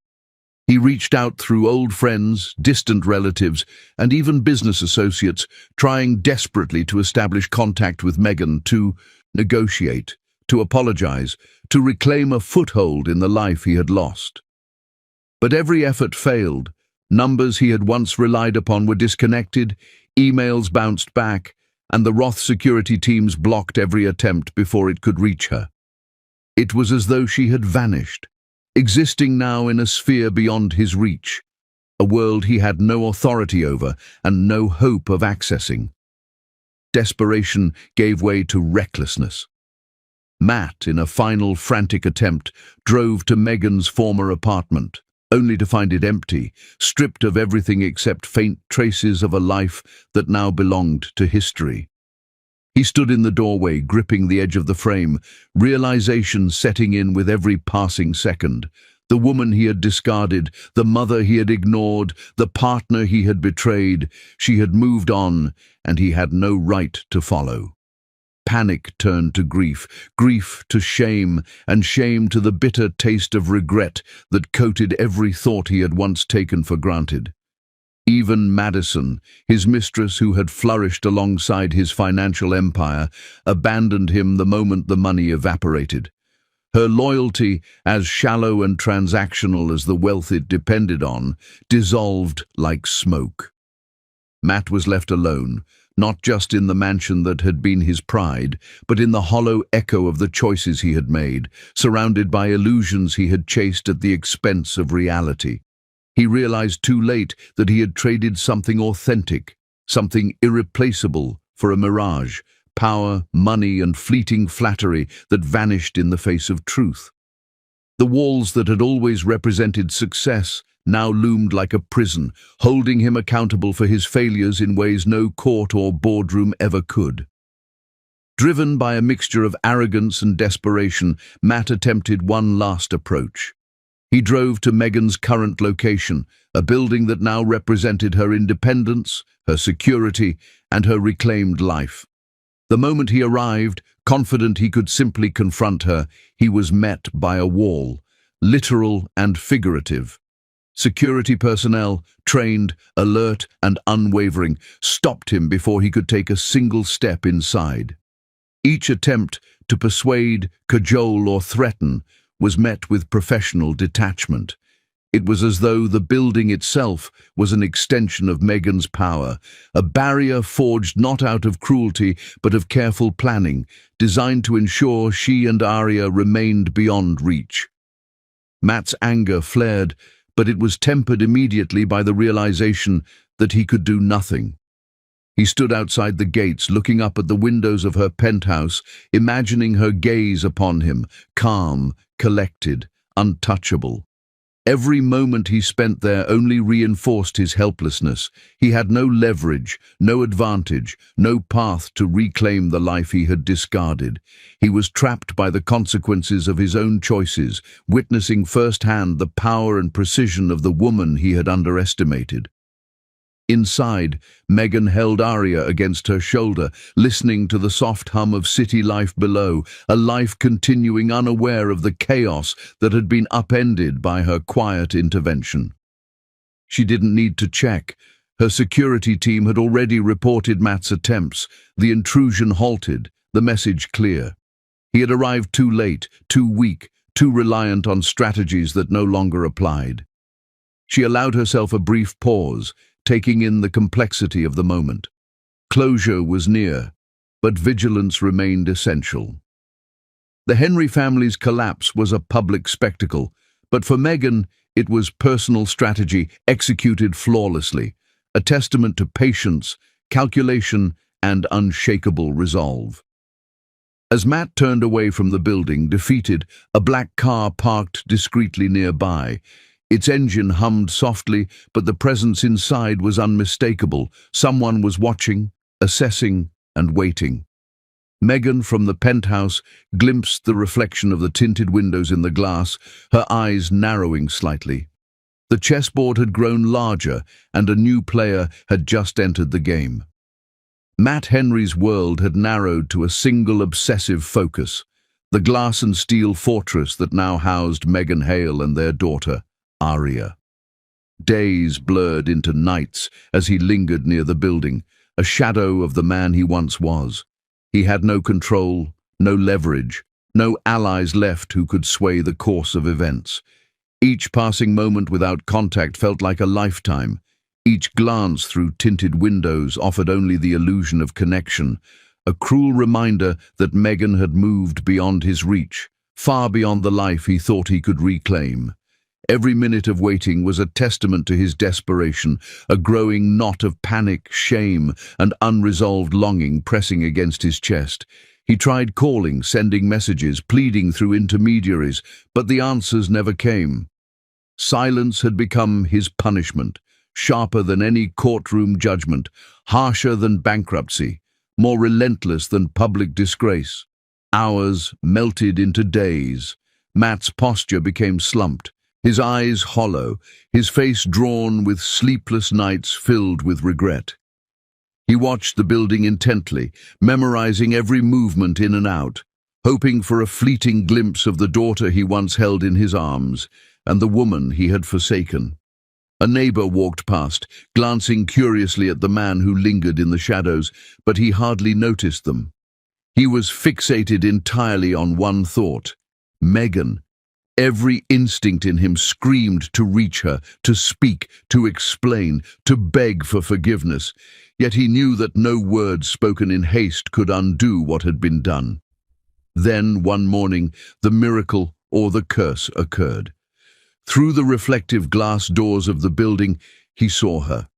He reached out through old friends, distant relatives, and even business associates, trying desperately to establish contact with Megan, to negotiate, to apologize, to reclaim a foothold in the life he had lost. But every effort failed. Numbers he had once relied upon were disconnected, emails bounced back, and the Roth security teams blocked every attempt before it could reach her. It was as though she had vanished, existing now in a sphere beyond his reach, a world he had no authority over and no hope of accessing. Desperation gave way to recklessness. Matt, in a final frantic attempt, drove to Megan's former apartment, only to find it empty, stripped of everything except faint traces of a life that now belonged to history. He stood in the doorway, gripping the edge of the frame, realization setting in with every passing second. The woman he had discarded, the mother he had ignored, the partner he had betrayed, she had moved on, and he had no right to follow. Panic turned to grief, grief to shame, and shame to the bitter taste of regret that coated every thought he had once taken for granted. Even Madison, his mistress who had flourished alongside his financial empire, abandoned him the moment the money evaporated. Her loyalty, as shallow and transactional as the wealth it depended on, dissolved like smoke. Matt was left alone, not just in the mansion that had been his pride, but in the hollow echo of the choices he had made, surrounded by illusions he had chased at the expense of reality. He realized too late that he had traded something authentic, something irreplaceable, for a mirage: power, money, and fleeting flattery that vanished in the face of truth. The walls that had always represented success now loomed like a prison, holding him accountable for his failures in ways no court or boardroom ever could. Driven by a mixture of arrogance and desperation, Matt attempted one last approach. He drove to Megan's current location, a building that now represented her independence, her security, and her reclaimed life. The moment he arrived, confident he could simply confront her, he was met by a wall, literal and figurative. Security personnel, trained, alert, and unwavering, stopped him before he could take a single step inside. Each attempt to persuade, cajole, or threaten was met with professional detachment. It was as though the building itself was an extension of Megan's power, a barrier forged not out of cruelty but of careful planning, designed to ensure she and Arya remained beyond reach. Matt's anger flared, but it was tempered immediately by the realization that he could do nothing. He stood outside the gates, looking up at the windows of her penthouse, imagining her gaze upon him, calm, collected, untouchable. Every moment he spent there only reinforced his helplessness. He had no leverage, no advantage, no path to reclaim the life he had discarded. He was trapped by the consequences of his own choices, witnessing firsthand the power and precision of the woman he had underestimated. Inside, Megan held Arya against her shoulder, listening to the soft hum of city life below, a life continuing unaware of the chaos that had been upended by her quiet intervention. She didn't need to check. Her security team had already reported Matt's attempts. The intrusion halted, the message clear. He had arrived too late, too weak, too reliant on strategies that no longer applied. She allowed herself a brief pause, taking in the complexity of the moment. Closure was near, but vigilance remained essential. The Henry family's collapse was a public spectacle, but for Megan, it was personal strategy executed flawlessly, a testament to patience, calculation, and unshakable resolve. As Matt turned away from the building, defeated, a black car parked discreetly nearby. Its engine hummed softly, but the presence inside was unmistakable. Someone was watching, assessing, and waiting. Megan, from the penthouse, glimpsed the reflection of the tinted windows in the glass, her eyes narrowing slightly. The chessboard had grown larger, and a new player had just entered the game. Matt Henry's world had narrowed to a single obsessive focus, the glass and steel fortress that now housed Megan Hale and their daughter, Arya. Days blurred into nights as he lingered near the building, a shadow of the man he once was. He had no control, no leverage, no allies left who could sway the course of events. Each passing moment without contact felt like a lifetime. Each glance through tinted windows offered only the illusion of connection, a cruel reminder that Megan had moved beyond his reach, far beyond the life he thought he could reclaim. Every minute of waiting was a testament to his desperation, a growing knot of panic, shame, and unresolved longing pressing against his chest. He tried calling, sending messages, pleading through intermediaries, but the answers never came. Silence had become his punishment, sharper than any courtroom judgment, harsher than bankruptcy, more relentless than public disgrace. Hours melted into days. Matt's posture became slumped, his eyes hollow, his face drawn with sleepless nights filled with regret. He watched the building intently, memorizing every movement in and out, hoping for a fleeting glimpse of the daughter he once held in his arms, and the woman he had forsaken. A neighbor walked past, glancing curiously at the man who lingered in the shadows, but he hardly noticed them. He was fixated entirely on one thought: Megan. Every instinct in him screamed to reach her, to speak, to explain, to beg for forgiveness. Yet he knew that no words spoken in haste could undo what had been done. Then, one morning, the miracle or the curse occurred. Through the reflective glass doors of the building, he saw her.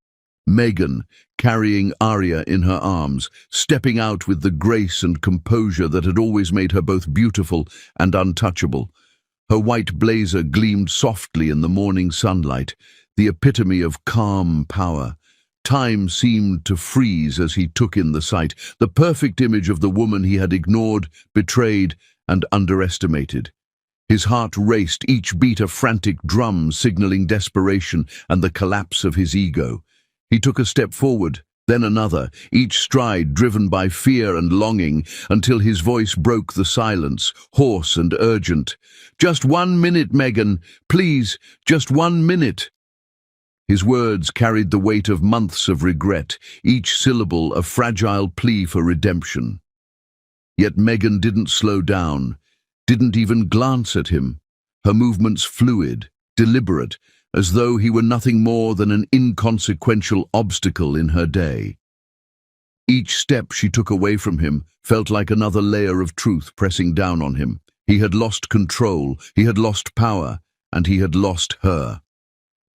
Megan, carrying Arya in her arms, stepping out with the grace and composure that had always made her both beautiful and untouchable. Her white blazer gleamed softly in the morning sunlight, the epitome of calm power. Time seemed to freeze as he took in the sight, the perfect image of the woman he had ignored, betrayed, and underestimated. His heart raced, each beat a frantic drum signaling desperation and the collapse of his ego. He took a step forward, then another, each stride driven by fear and longing, until his voice broke the silence, hoarse and urgent. "Just 1 minute, Megan. Please, just 1 minute." His words carried the weight of months of regret, each syllable a fragile plea for redemption. Yet Megan didn't slow down, didn't even glance at him, her movements fluid, deliberate, as though he were nothing more than an inconsequential obstacle in her day. Each step she took away from him felt like another layer of truth pressing down on him. He had lost control, he had lost power, and he had lost her.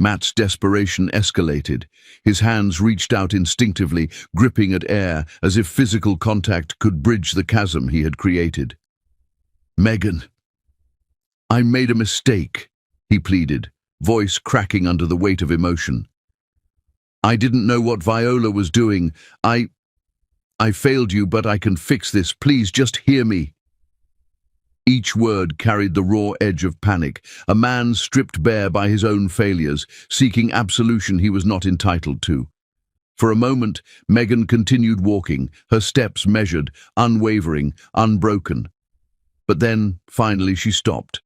Matt's desperation escalated. His hands reached out instinctively, gripping at air as if physical contact could bridge the chasm he had created. "Megan, I made a mistake," he pleaded, voice cracking under the weight of emotion. "I didn't know what Viola was doing. I failed you, but I can fix this. Please just hear me." Each word carried the raw edge of panic, a man stripped bare by his own failures, seeking absolution he was not entitled to. For a moment, Megan continued walking, her steps measured, unwavering, unbroken. But then, finally, she stopped.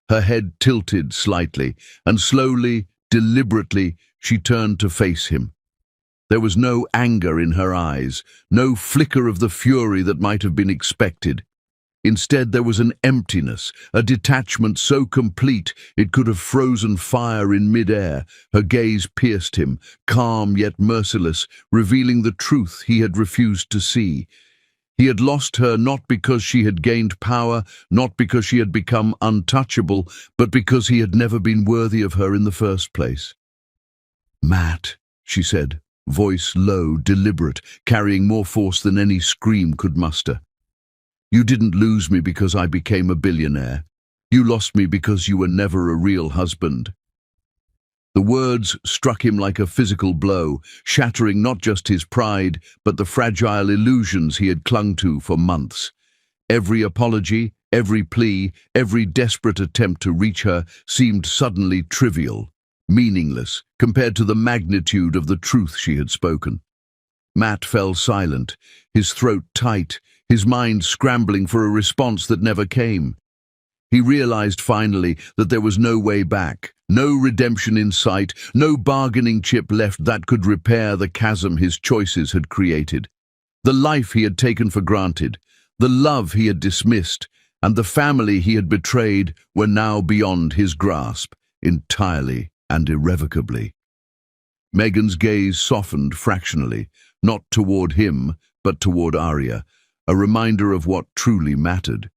Her head tilted slightly, and slowly, deliberately, she turned to face him. There was no anger in her eyes, no flicker of the fury that might have been expected. Instead, there was an emptiness, a detachment so complete it could have frozen fire in mid-air. Her gaze pierced him, calm yet merciless, revealing the truth he had refused to see. He had lost her not because she had gained power, not because she had become untouchable, but because he had never been worthy of her in the first place. "Matt," she said, voice low, deliberate, carrying more force than any scream could muster. "You didn't lose me because I became a billionaire. You lost me because you were never a real husband." The words struck him like a physical blow, shattering not just his pride, but the fragile illusions he had clung to for months. Every apology, every plea, every desperate attempt to reach her seemed suddenly trivial, meaningless, compared to the magnitude of the truth she had spoken. Matt fell silent, his throat tight, his mind scrambling for a response that never came. He realized finally that there was no way back, no redemption in sight, no bargaining chip left that could repair the chasm his choices had created. The life he had taken for granted, the love he had dismissed, and the family he had betrayed were now beyond his grasp, entirely and irrevocably. Megan's gaze softened fractionally, not toward him, but toward Arya, a reminder of what truly mattered.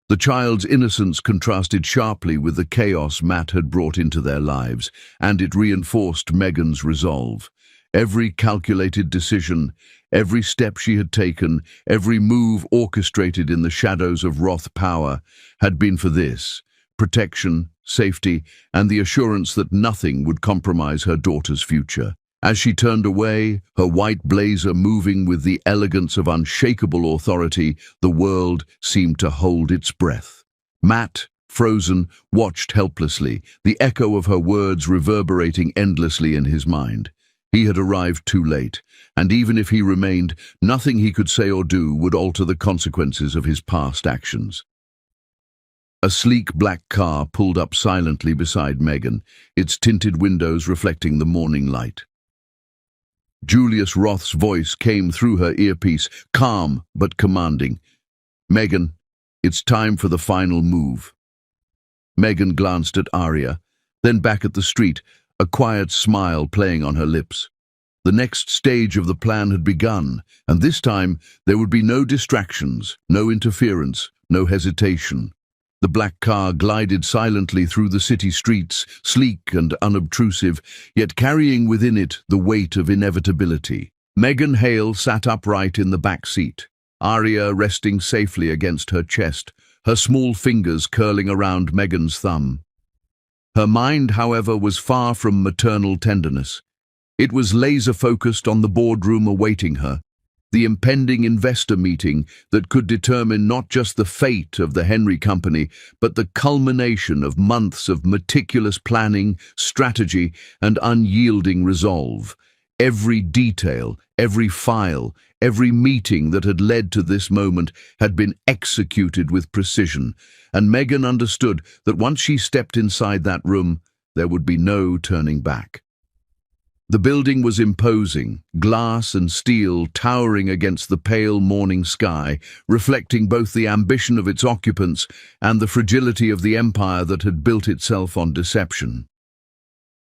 The child's innocence contrasted sharply with the chaos Matt had brought into their lives, and it reinforced Megan's resolve. Every calculated decision, every step she had taken, every move orchestrated in the shadows of Roth power had been for this: protection, safety, and the assurance that nothing would compromise her daughter's future. As she turned away, her white blazer moving with the elegance of unshakable authority, the world seemed to hold its breath. Matt, frozen, watched helplessly, the echo of her words reverberating endlessly in his mind. He had arrived too late, and even if he remained, nothing he could say or do would alter the consequences of his past actions. A sleek black car pulled up silently beside Megan, its tinted windows reflecting the morning light. Julius Roth's voice came through her earpiece, calm but commanding. "Megan, it's time for the final move." Megan glanced at Arya, then back at the street, a quiet smile playing on her lips. The next stage of the plan had begun, and this time there would be no distractions, no interference, no hesitation. The black car glided silently through the city streets, sleek and unobtrusive, yet carrying within it the weight of inevitability. Megan Hale sat upright in the back seat, Arya resting safely against her chest, her small fingers curling around Megan's thumb. Her mind, however, was far from maternal tenderness. It was laser-focused on the boardroom awaiting her, the impending investor meeting that could determine not just the fate of the Henry Company, but the culmination of months of meticulous planning, strategy, and unyielding resolve. Every detail, every file, every meeting that had led to this moment had been executed with precision, and Megan understood that once she stepped inside that room, there would be no turning back. The building was imposing, glass and steel towering against the pale morning sky, reflecting both the ambition of its occupants and the fragility of the empire that had built itself on deception.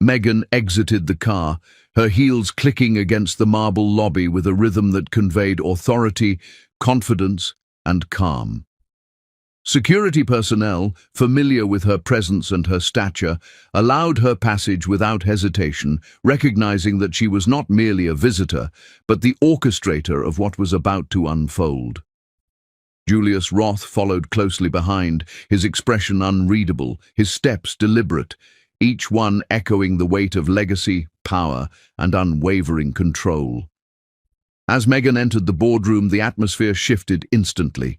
Megan exited the car, her heels clicking against the marble lobby with a rhythm that conveyed authority, confidence, and calm. Security personnel, familiar with her presence and her stature, allowed her passage without hesitation, recognizing that she was not merely a visitor, but the orchestrator of what was about to unfold. Julius Roth followed closely behind, his expression unreadable, his steps deliberate, each one echoing the weight of legacy, power, and unwavering control. As Meghan entered the boardroom, the atmosphere shifted instantly.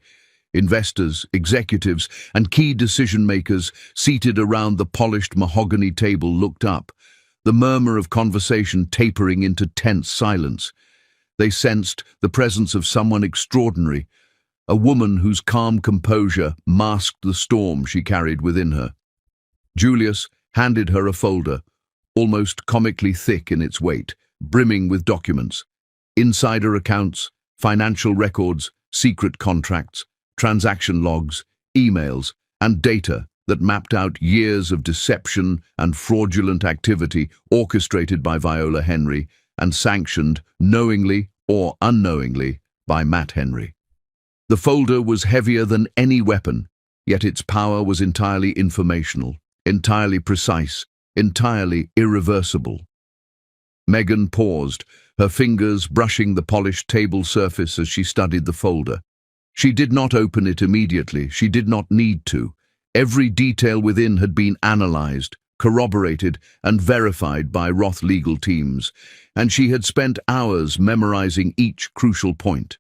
Investors, executives, and key decision-makers seated around the polished mahogany table looked up, the murmur of conversation tapering into tense silence. They sensed the presence of someone extraordinary, a woman whose calm composure masked the storm she carried within her. Julius handed her a folder, almost comically thick in its weight, brimming with documents. Insider accounts, financial records, secret contracts, transaction logs, emails, and data that mapped out years of deception and fraudulent activity orchestrated by Viola Henry and sanctioned, knowingly or unknowingly, by Matt Henry. The folder was heavier than any weapon, yet its power was entirely informational, entirely precise, entirely irreversible. Meghan paused, her fingers brushing the polished table surface as she studied the folder. She did not open it immediately. She did not need to. Every detail within had been analyzed, corroborated, and verified by Roth legal teams, and she had spent hours memorizing each crucial point.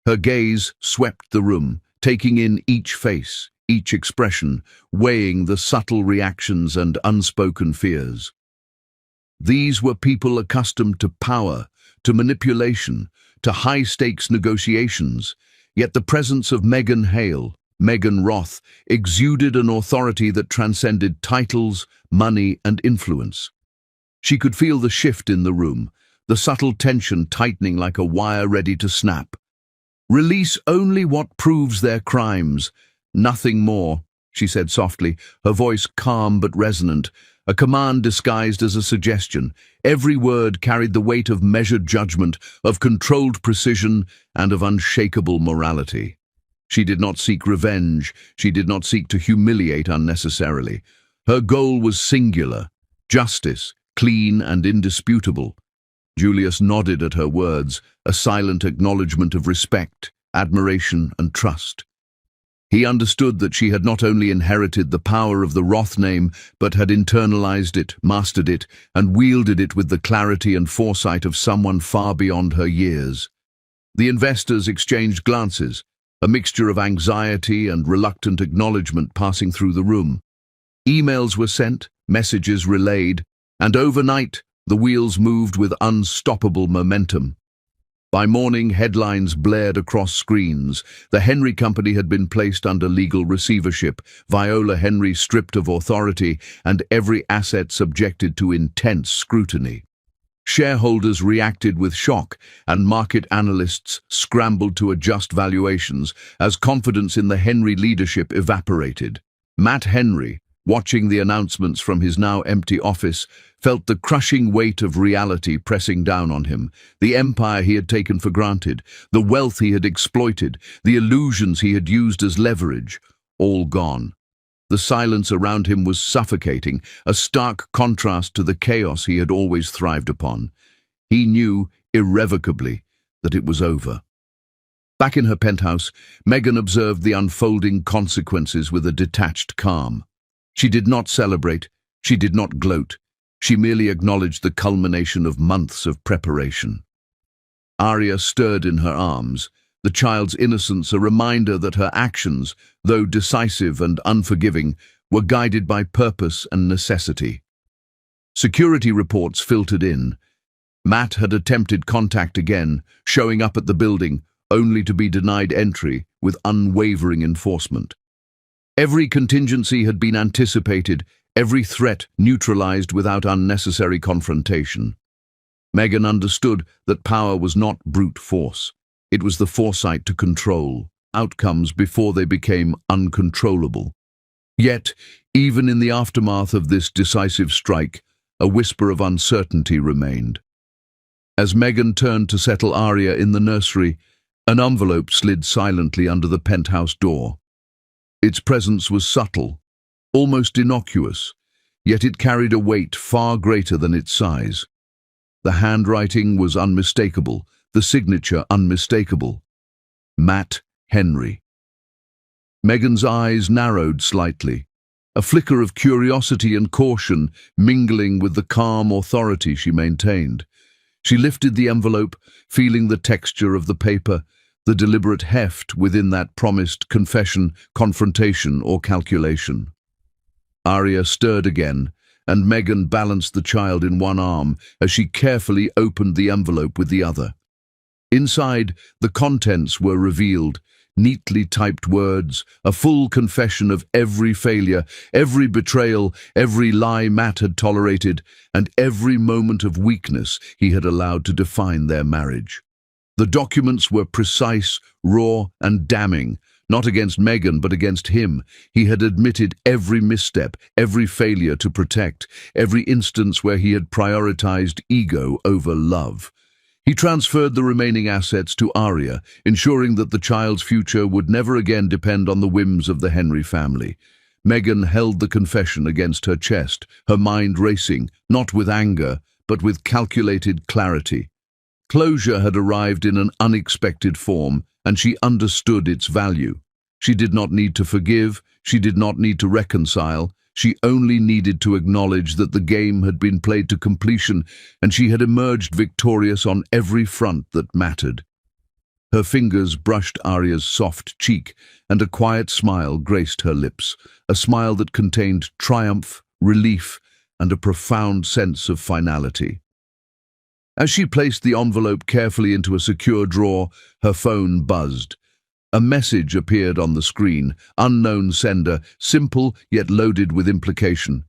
Her gaze swept the room, taking in each face, each expression, weighing the subtle reactions and unspoken fears. These were people accustomed to power, to manipulation, to high-stakes negotiations, yet the presence of Meghan Roth, exuded an authority that transcended titles, money, and influence. She could feel the shift in the room, the subtle tension tightening like a wire ready to snap. "Release only what proves their crimes, nothing more," she said softly, her voice calm but resonant, a command disguised as a suggestion. Every word carried the weight of measured judgment, of controlled precision, and of unshakable morality. She did not seek revenge. She did not seek to humiliate unnecessarily. Her goal was singular: justice, clean and indisputable. Julius nodded at her words, a silent acknowledgement of respect, admiration, and trust. He understood that she had not only inherited the power of the Roth name, but had internalized it, mastered it, and wielded it with the clarity and foresight of someone far beyond her years. The investors exchanged glances, a mixture of anxiety and reluctant acknowledgement passing through the room. Emails were sent, messages relayed, and overnight the wheels moved with unstoppable momentum. By morning, headlines blared across screens. The Henry Company had been placed under legal receivership, Viola Henry stripped of authority, and every asset subjected to intense scrutiny. Shareholders reacted with shock, and market analysts scrambled to adjust valuations as confidence in the Henry leadership evaporated. Matt Henry, watching the announcements from his now empty office, felt the crushing weight of reality pressing down on him. The empire he had taken for granted, the wealth he had exploited, the illusions he had used as leverage, all gone. The silence around him was suffocating, a stark contrast to the chaos he had always thrived upon. He knew, irrevocably, that it was over. Back in her penthouse, Meghan observed the unfolding consequences with a detached calm. She did not celebrate, she did not gloat, she merely acknowledged the culmination of months of preparation. Arya stirred in her arms, the child's innocence a reminder that her actions, though decisive and unforgiving, were guided by purpose and necessity. Security reports filtered in. Matt had attempted contact again, showing up at the building, only to be denied entry with unwavering enforcement. Every contingency had been anticipated, every threat neutralized without unnecessary confrontation. Meghan understood that power was not brute force. It was the foresight to control outcomes before they became uncontrollable. Yet, even in the aftermath of this decisive strike, a whisper of uncertainty remained. As Meghan turned to settle Arya in the nursery, an envelope slid silently under the penthouse door. Its presence was subtle, almost innocuous, yet it carried a weight far greater than its size. The handwriting was unmistakable, the signature unmistakable. Matt Henry. Megan's eyes narrowed slightly, a flicker of curiosity and caution mingling with the calm authority she maintained. She lifted the envelope, feeling the texture of the paper, the deliberate heft within that promised confession, confrontation, or calculation. Arya stirred again, and Megan balanced the child in one arm as she carefully opened the envelope with the other. Inside, the contents were revealed, neatly typed words, a full confession of every failure, every betrayal, every lie Matt had tolerated, and every moment of weakness he had allowed to define their marriage. The documents were precise, raw, and damning, not against Megan but against him. He had admitted every misstep, every failure to protect, every instance where he had prioritized ego over love. He transferred the remaining assets to Arya, ensuring that the child's future would never again depend on the whims of the Henry family. Megan held the confession against her chest, her mind racing, not with anger, but with calculated clarity. Closure had arrived in an unexpected form, and she understood its value. She did not need to forgive, she did not need to reconcile, she only needed to acknowledge that the game had been played to completion, and she had emerged victorious on every front that mattered. Her fingers brushed Arya's soft cheek, and a quiet smile graced her lips, a smile that contained triumph, relief, and a profound sense of finality. As she placed the envelope carefully into a secure drawer, her phone buzzed. A message appeared on the screen, unknown sender, simple yet loaded with implication.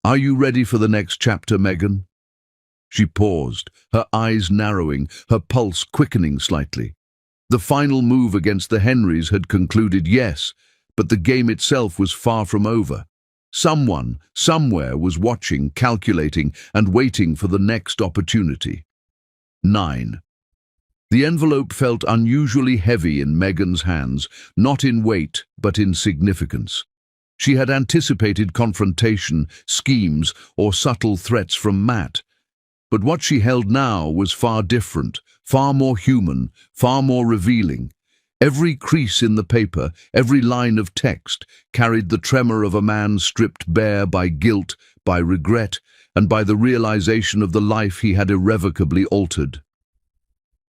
"Are you ready for the next chapter, Megan?" She paused, her eyes narrowing, her pulse quickening slightly. The final move against the Henrys had concluded, yes, but the game itself was far from over. Someone, somewhere, was watching, calculating, and waiting for the next opportunity. 9. The envelope felt unusually heavy in Megan's hands, not in weight, but in significance. She had anticipated confrontation, schemes, or subtle threats from Matt. But what she held now was far different, far more human, far more revealing. Every crease in the paper, every line of text, carried the tremor of a man stripped bare by guilt, by regret, and by the realization of the life he had irrevocably altered.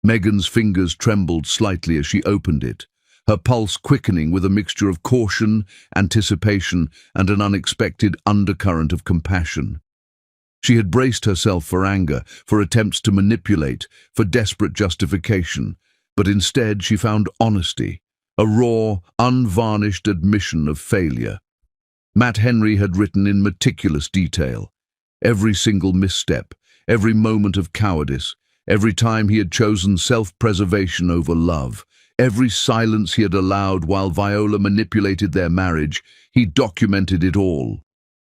Megan's fingers trembled slightly as she opened it, her pulse quickening with a mixture of caution, anticipation, and an unexpected undercurrent of compassion. She had braced herself for anger, for attempts to manipulate, for desperate justification, but instead she found honesty, a raw, unvarnished admission of failure. Matt Henry had written in meticulous detail every single misstep, every moment of cowardice, every time he had chosen self-preservation over love, every silence he had allowed while Viola manipulated their marriage. He documented it all.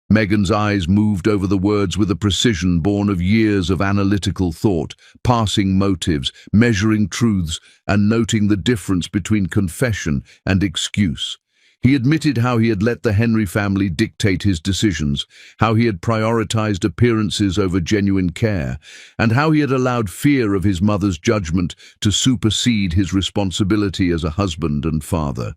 Megan's eyes moved over the words with a precision born of years of analytical thought, parsing motives, measuring truths, and noting the difference between confession and excuse. He admitted how he had let the Henry family dictate his decisions, how he had prioritized appearances over genuine care, and how he had allowed fear of his mother's judgment to supersede his responsibility as a husband and father.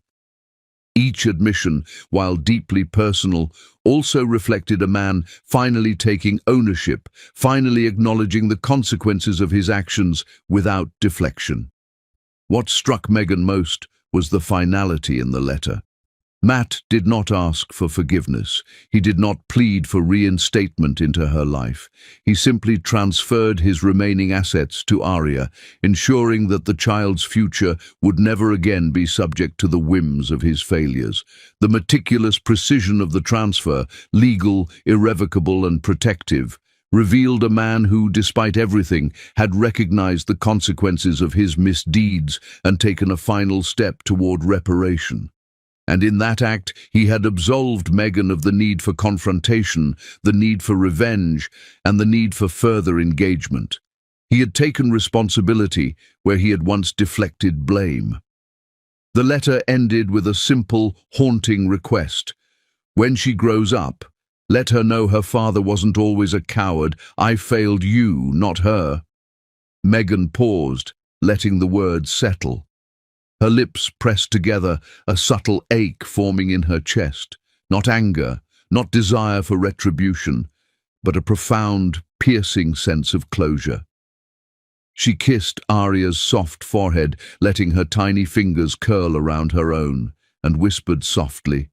Each admission, while deeply personal, also reflected a man finally taking ownership, finally acknowledging the consequences of his actions without deflection. What struck Megan most was the finality in the letter. Matt did not ask for forgiveness. He did not plead for reinstatement into her life. He simply transferred his remaining assets to Arya, ensuring that the child's future would never again be subject to the whims of his failures. The meticulous precision of the transfer, legal, irrevocable, and protective, revealed a man who, despite everything, had recognized the consequences of his misdeeds and taken a final step toward reparation. And in that act, he had absolved Megan of the need for confrontation, the need for revenge, and the need for further engagement. He had taken responsibility where he had once deflected blame. The letter ended with a simple, haunting request. When she grows up, let her know her father wasn't always a coward. I failed you, not her. Megan paused, letting the words settle. Her lips pressed together, a subtle ache forming in her chest. Not anger, not desire for retribution, but a profound, piercing sense of closure. She kissed Arya's soft forehead, letting her tiny fingers curl around her own, and whispered softly,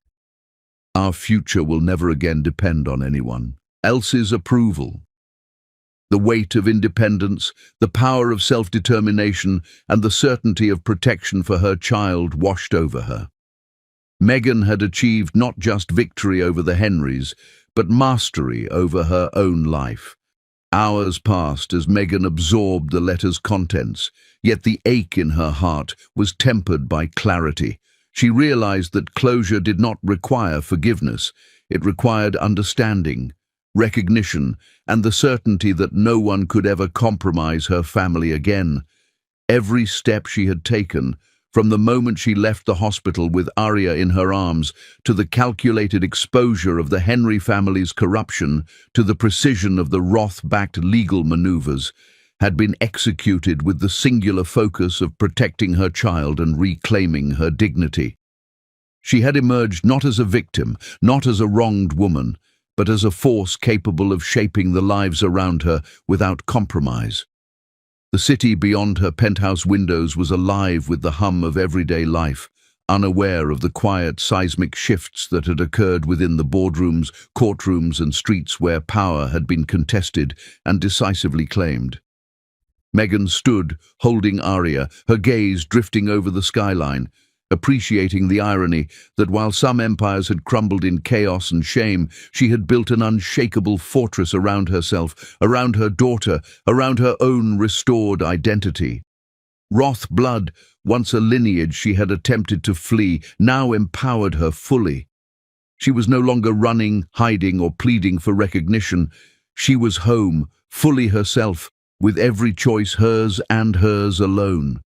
"Our future will never again depend on anyone else's approval." The weight of independence, the power of self-determination, and the certainty of protection for her child washed over her. Megan had achieved not just victory over the Henrys, but mastery over her own life. Hours passed as Megan absorbed the letter's contents, yet the ache in her heart was tempered by clarity. She realized that closure did not require forgiveness. It required understanding, recognition, and the certainty that no one could ever compromise her family again. Every step she had taken, from the moment she left the hospital with Arya in her arms, to the calculated exposure of the Henry family's corruption, to the precision of the Roth-backed legal maneuvers, had been executed with the singular focus of protecting her child and reclaiming her dignity. She had emerged not as a victim, not as a wronged woman, but as a force capable of shaping the lives around her without compromise. The city beyond her penthouse windows was alive with the hum of everyday life, unaware of the quiet seismic shifts that had occurred within the boardrooms, courtrooms, and streets where power had been contested and decisively claimed. Megan stood, holding Arya, her gaze drifting over the skyline, appreciating the irony that while some empires had crumbled in chaos and shame, she had built an unshakable fortress around herself, around her daughter, around her own restored identity. Roth blood, once a lineage she had attempted to flee, now empowered her fully. She was no longer running, hiding, or pleading for recognition. She was home, fully herself, with every choice hers and hers alone.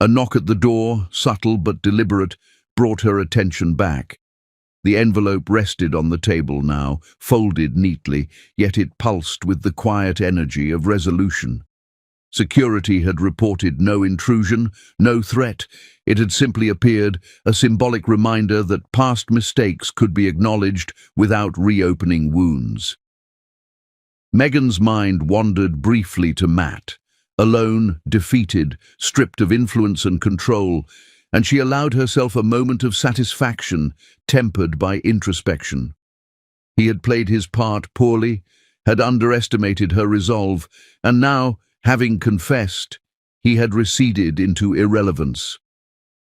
A knock at the door, subtle but deliberate, brought her attention back. The envelope rested on the table now, folded neatly, yet it pulsed with the quiet energy of resolution. Security had reported no intrusion, no threat. It had simply appeared, a symbolic reminder that past mistakes could be acknowledged without reopening wounds. Megan's mind wandered briefly to Matt. Alone, defeated, stripped of influence and control, and she allowed herself a moment of satisfaction, tempered by introspection. He had played his part poorly, had underestimated her resolve, and now, having confessed, he had receded into irrelevance.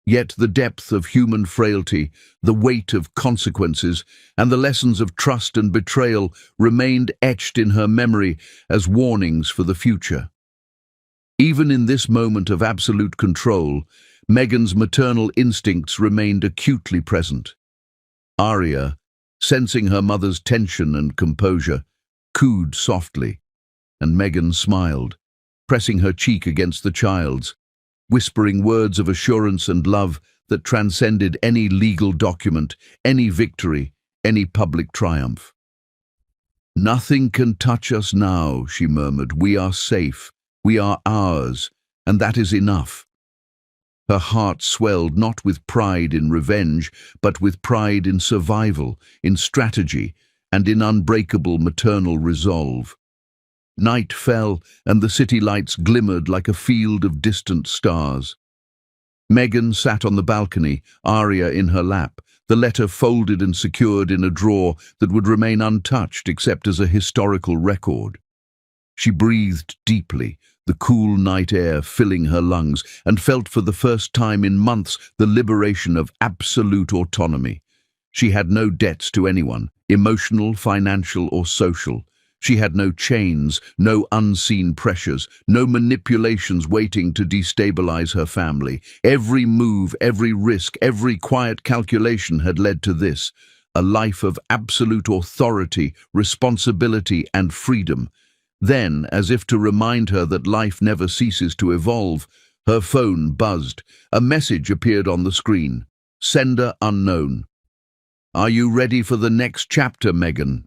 Yet the depth of human frailty, the weight of consequences, and the lessons of trust and betrayal remained etched in her memory as warnings for the future. Even in this moment of absolute control, Megan's maternal instincts remained acutely present. Arya, sensing her mother's tension and composure, cooed softly, and Megan smiled, pressing her cheek against the child's, whispering words of assurance and love that transcended any legal document, any victory, any public triumph. "Nothing can touch us now," she murmured. "We are safe. We are ours, and that is enough." Her heart swelled not with pride in revenge, but with pride in survival, in strategy, and in unbreakable maternal resolve. Night fell, and the city lights glimmered like a field of distant stars. Megan sat on the balcony, Arya in her lap, the letter folded and secured in a drawer that would remain untouched except as a historical record. She breathed deeply, the cool night air filling her lungs, and felt for the first time in months the liberation of absolute autonomy. She had no debts to anyone, emotional, financial, or social. She had no chains, no unseen pressures, no manipulations waiting to destabilize her family. Every move, every risk, every quiet calculation had led to this, a life of absolute authority, responsibility, and freedom. Then, as if to remind her that life never ceases to evolve, Her phone buzzed. A message appeared on the screen. Sender unknown. "Are you ready for the next chapter, Meghan?"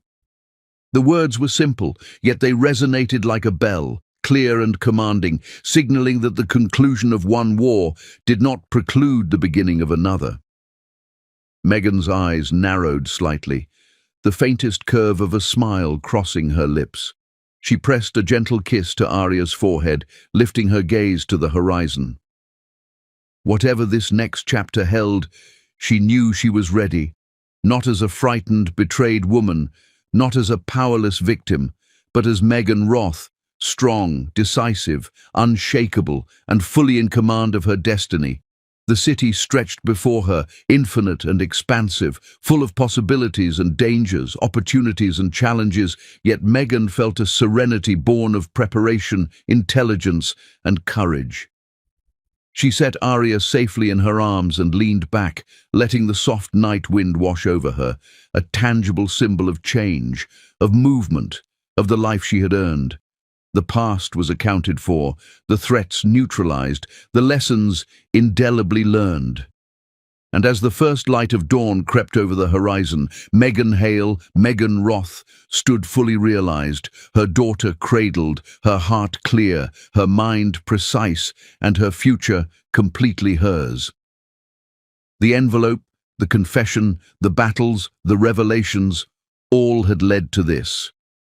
The words were simple, yet they resonated like a bell, clear and commanding, signaling that the conclusion of one war did not preclude the beginning of another. Meghan's eyes narrowed slightly, the faintest curve of a smile crossing her lips. She pressed a gentle kiss to Arya's forehead, lifting her gaze to the horizon. Whatever this next chapter held, she knew she was ready, not as a frightened, betrayed woman, not as a powerless victim, but as Meghan Roth, strong, decisive, unshakable, and fully in command of her destiny. The city stretched before her, infinite and expansive, full of possibilities and dangers, opportunities and challenges, yet Meghan felt a serenity born of preparation, intelligence, and courage. She set Arya safely in her arms and leaned back, letting the soft night wind wash over her, a tangible symbol of change, of movement, of the life she had earned. The past was accounted for, the threats neutralized, the lessons indelibly learned. And as the first light of dawn crept over the horizon, Meghan Hale, Meghan Roth, stood fully realized, her daughter cradled, her heart clear, her mind precise, and her future completely hers. The envelope, the confession, the battles, the revelations, all had led to this.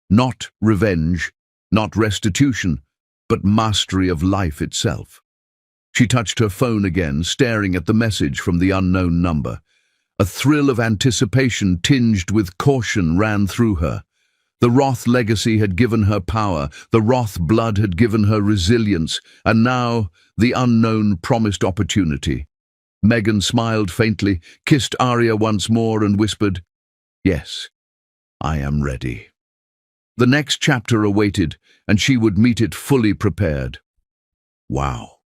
Not revenge, not restitution, but mastery of life itself. She touched her phone again, staring at the message from the unknown number. A thrill of anticipation tinged with caution ran through her. The Roth legacy had given her power, the Roth blood had given her resilience, and now the unknown promised opportunity. Meghan smiled faintly, kissed Arya once more and whispered, "Yes, I am ready." The next chapter awaited, and she would meet it fully prepared. Wow,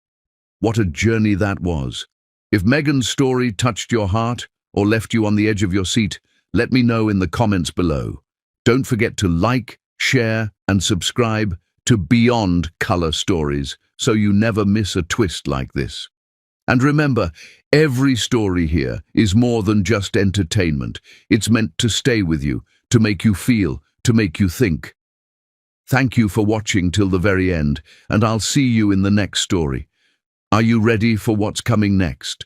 what a journey that was. If Meghan's story touched your heart or left you on the edge of your seat, let me know in the comments below. Don't forget to like, share, and subscribe to Beyond Color Stories so you never miss a twist like this. And remember, every story here is more than just entertainment. It's meant to stay with you, to make you feel, to make you think. Thank you for watching till the very end, and I'll see you in the next story. Are you ready for what's coming next?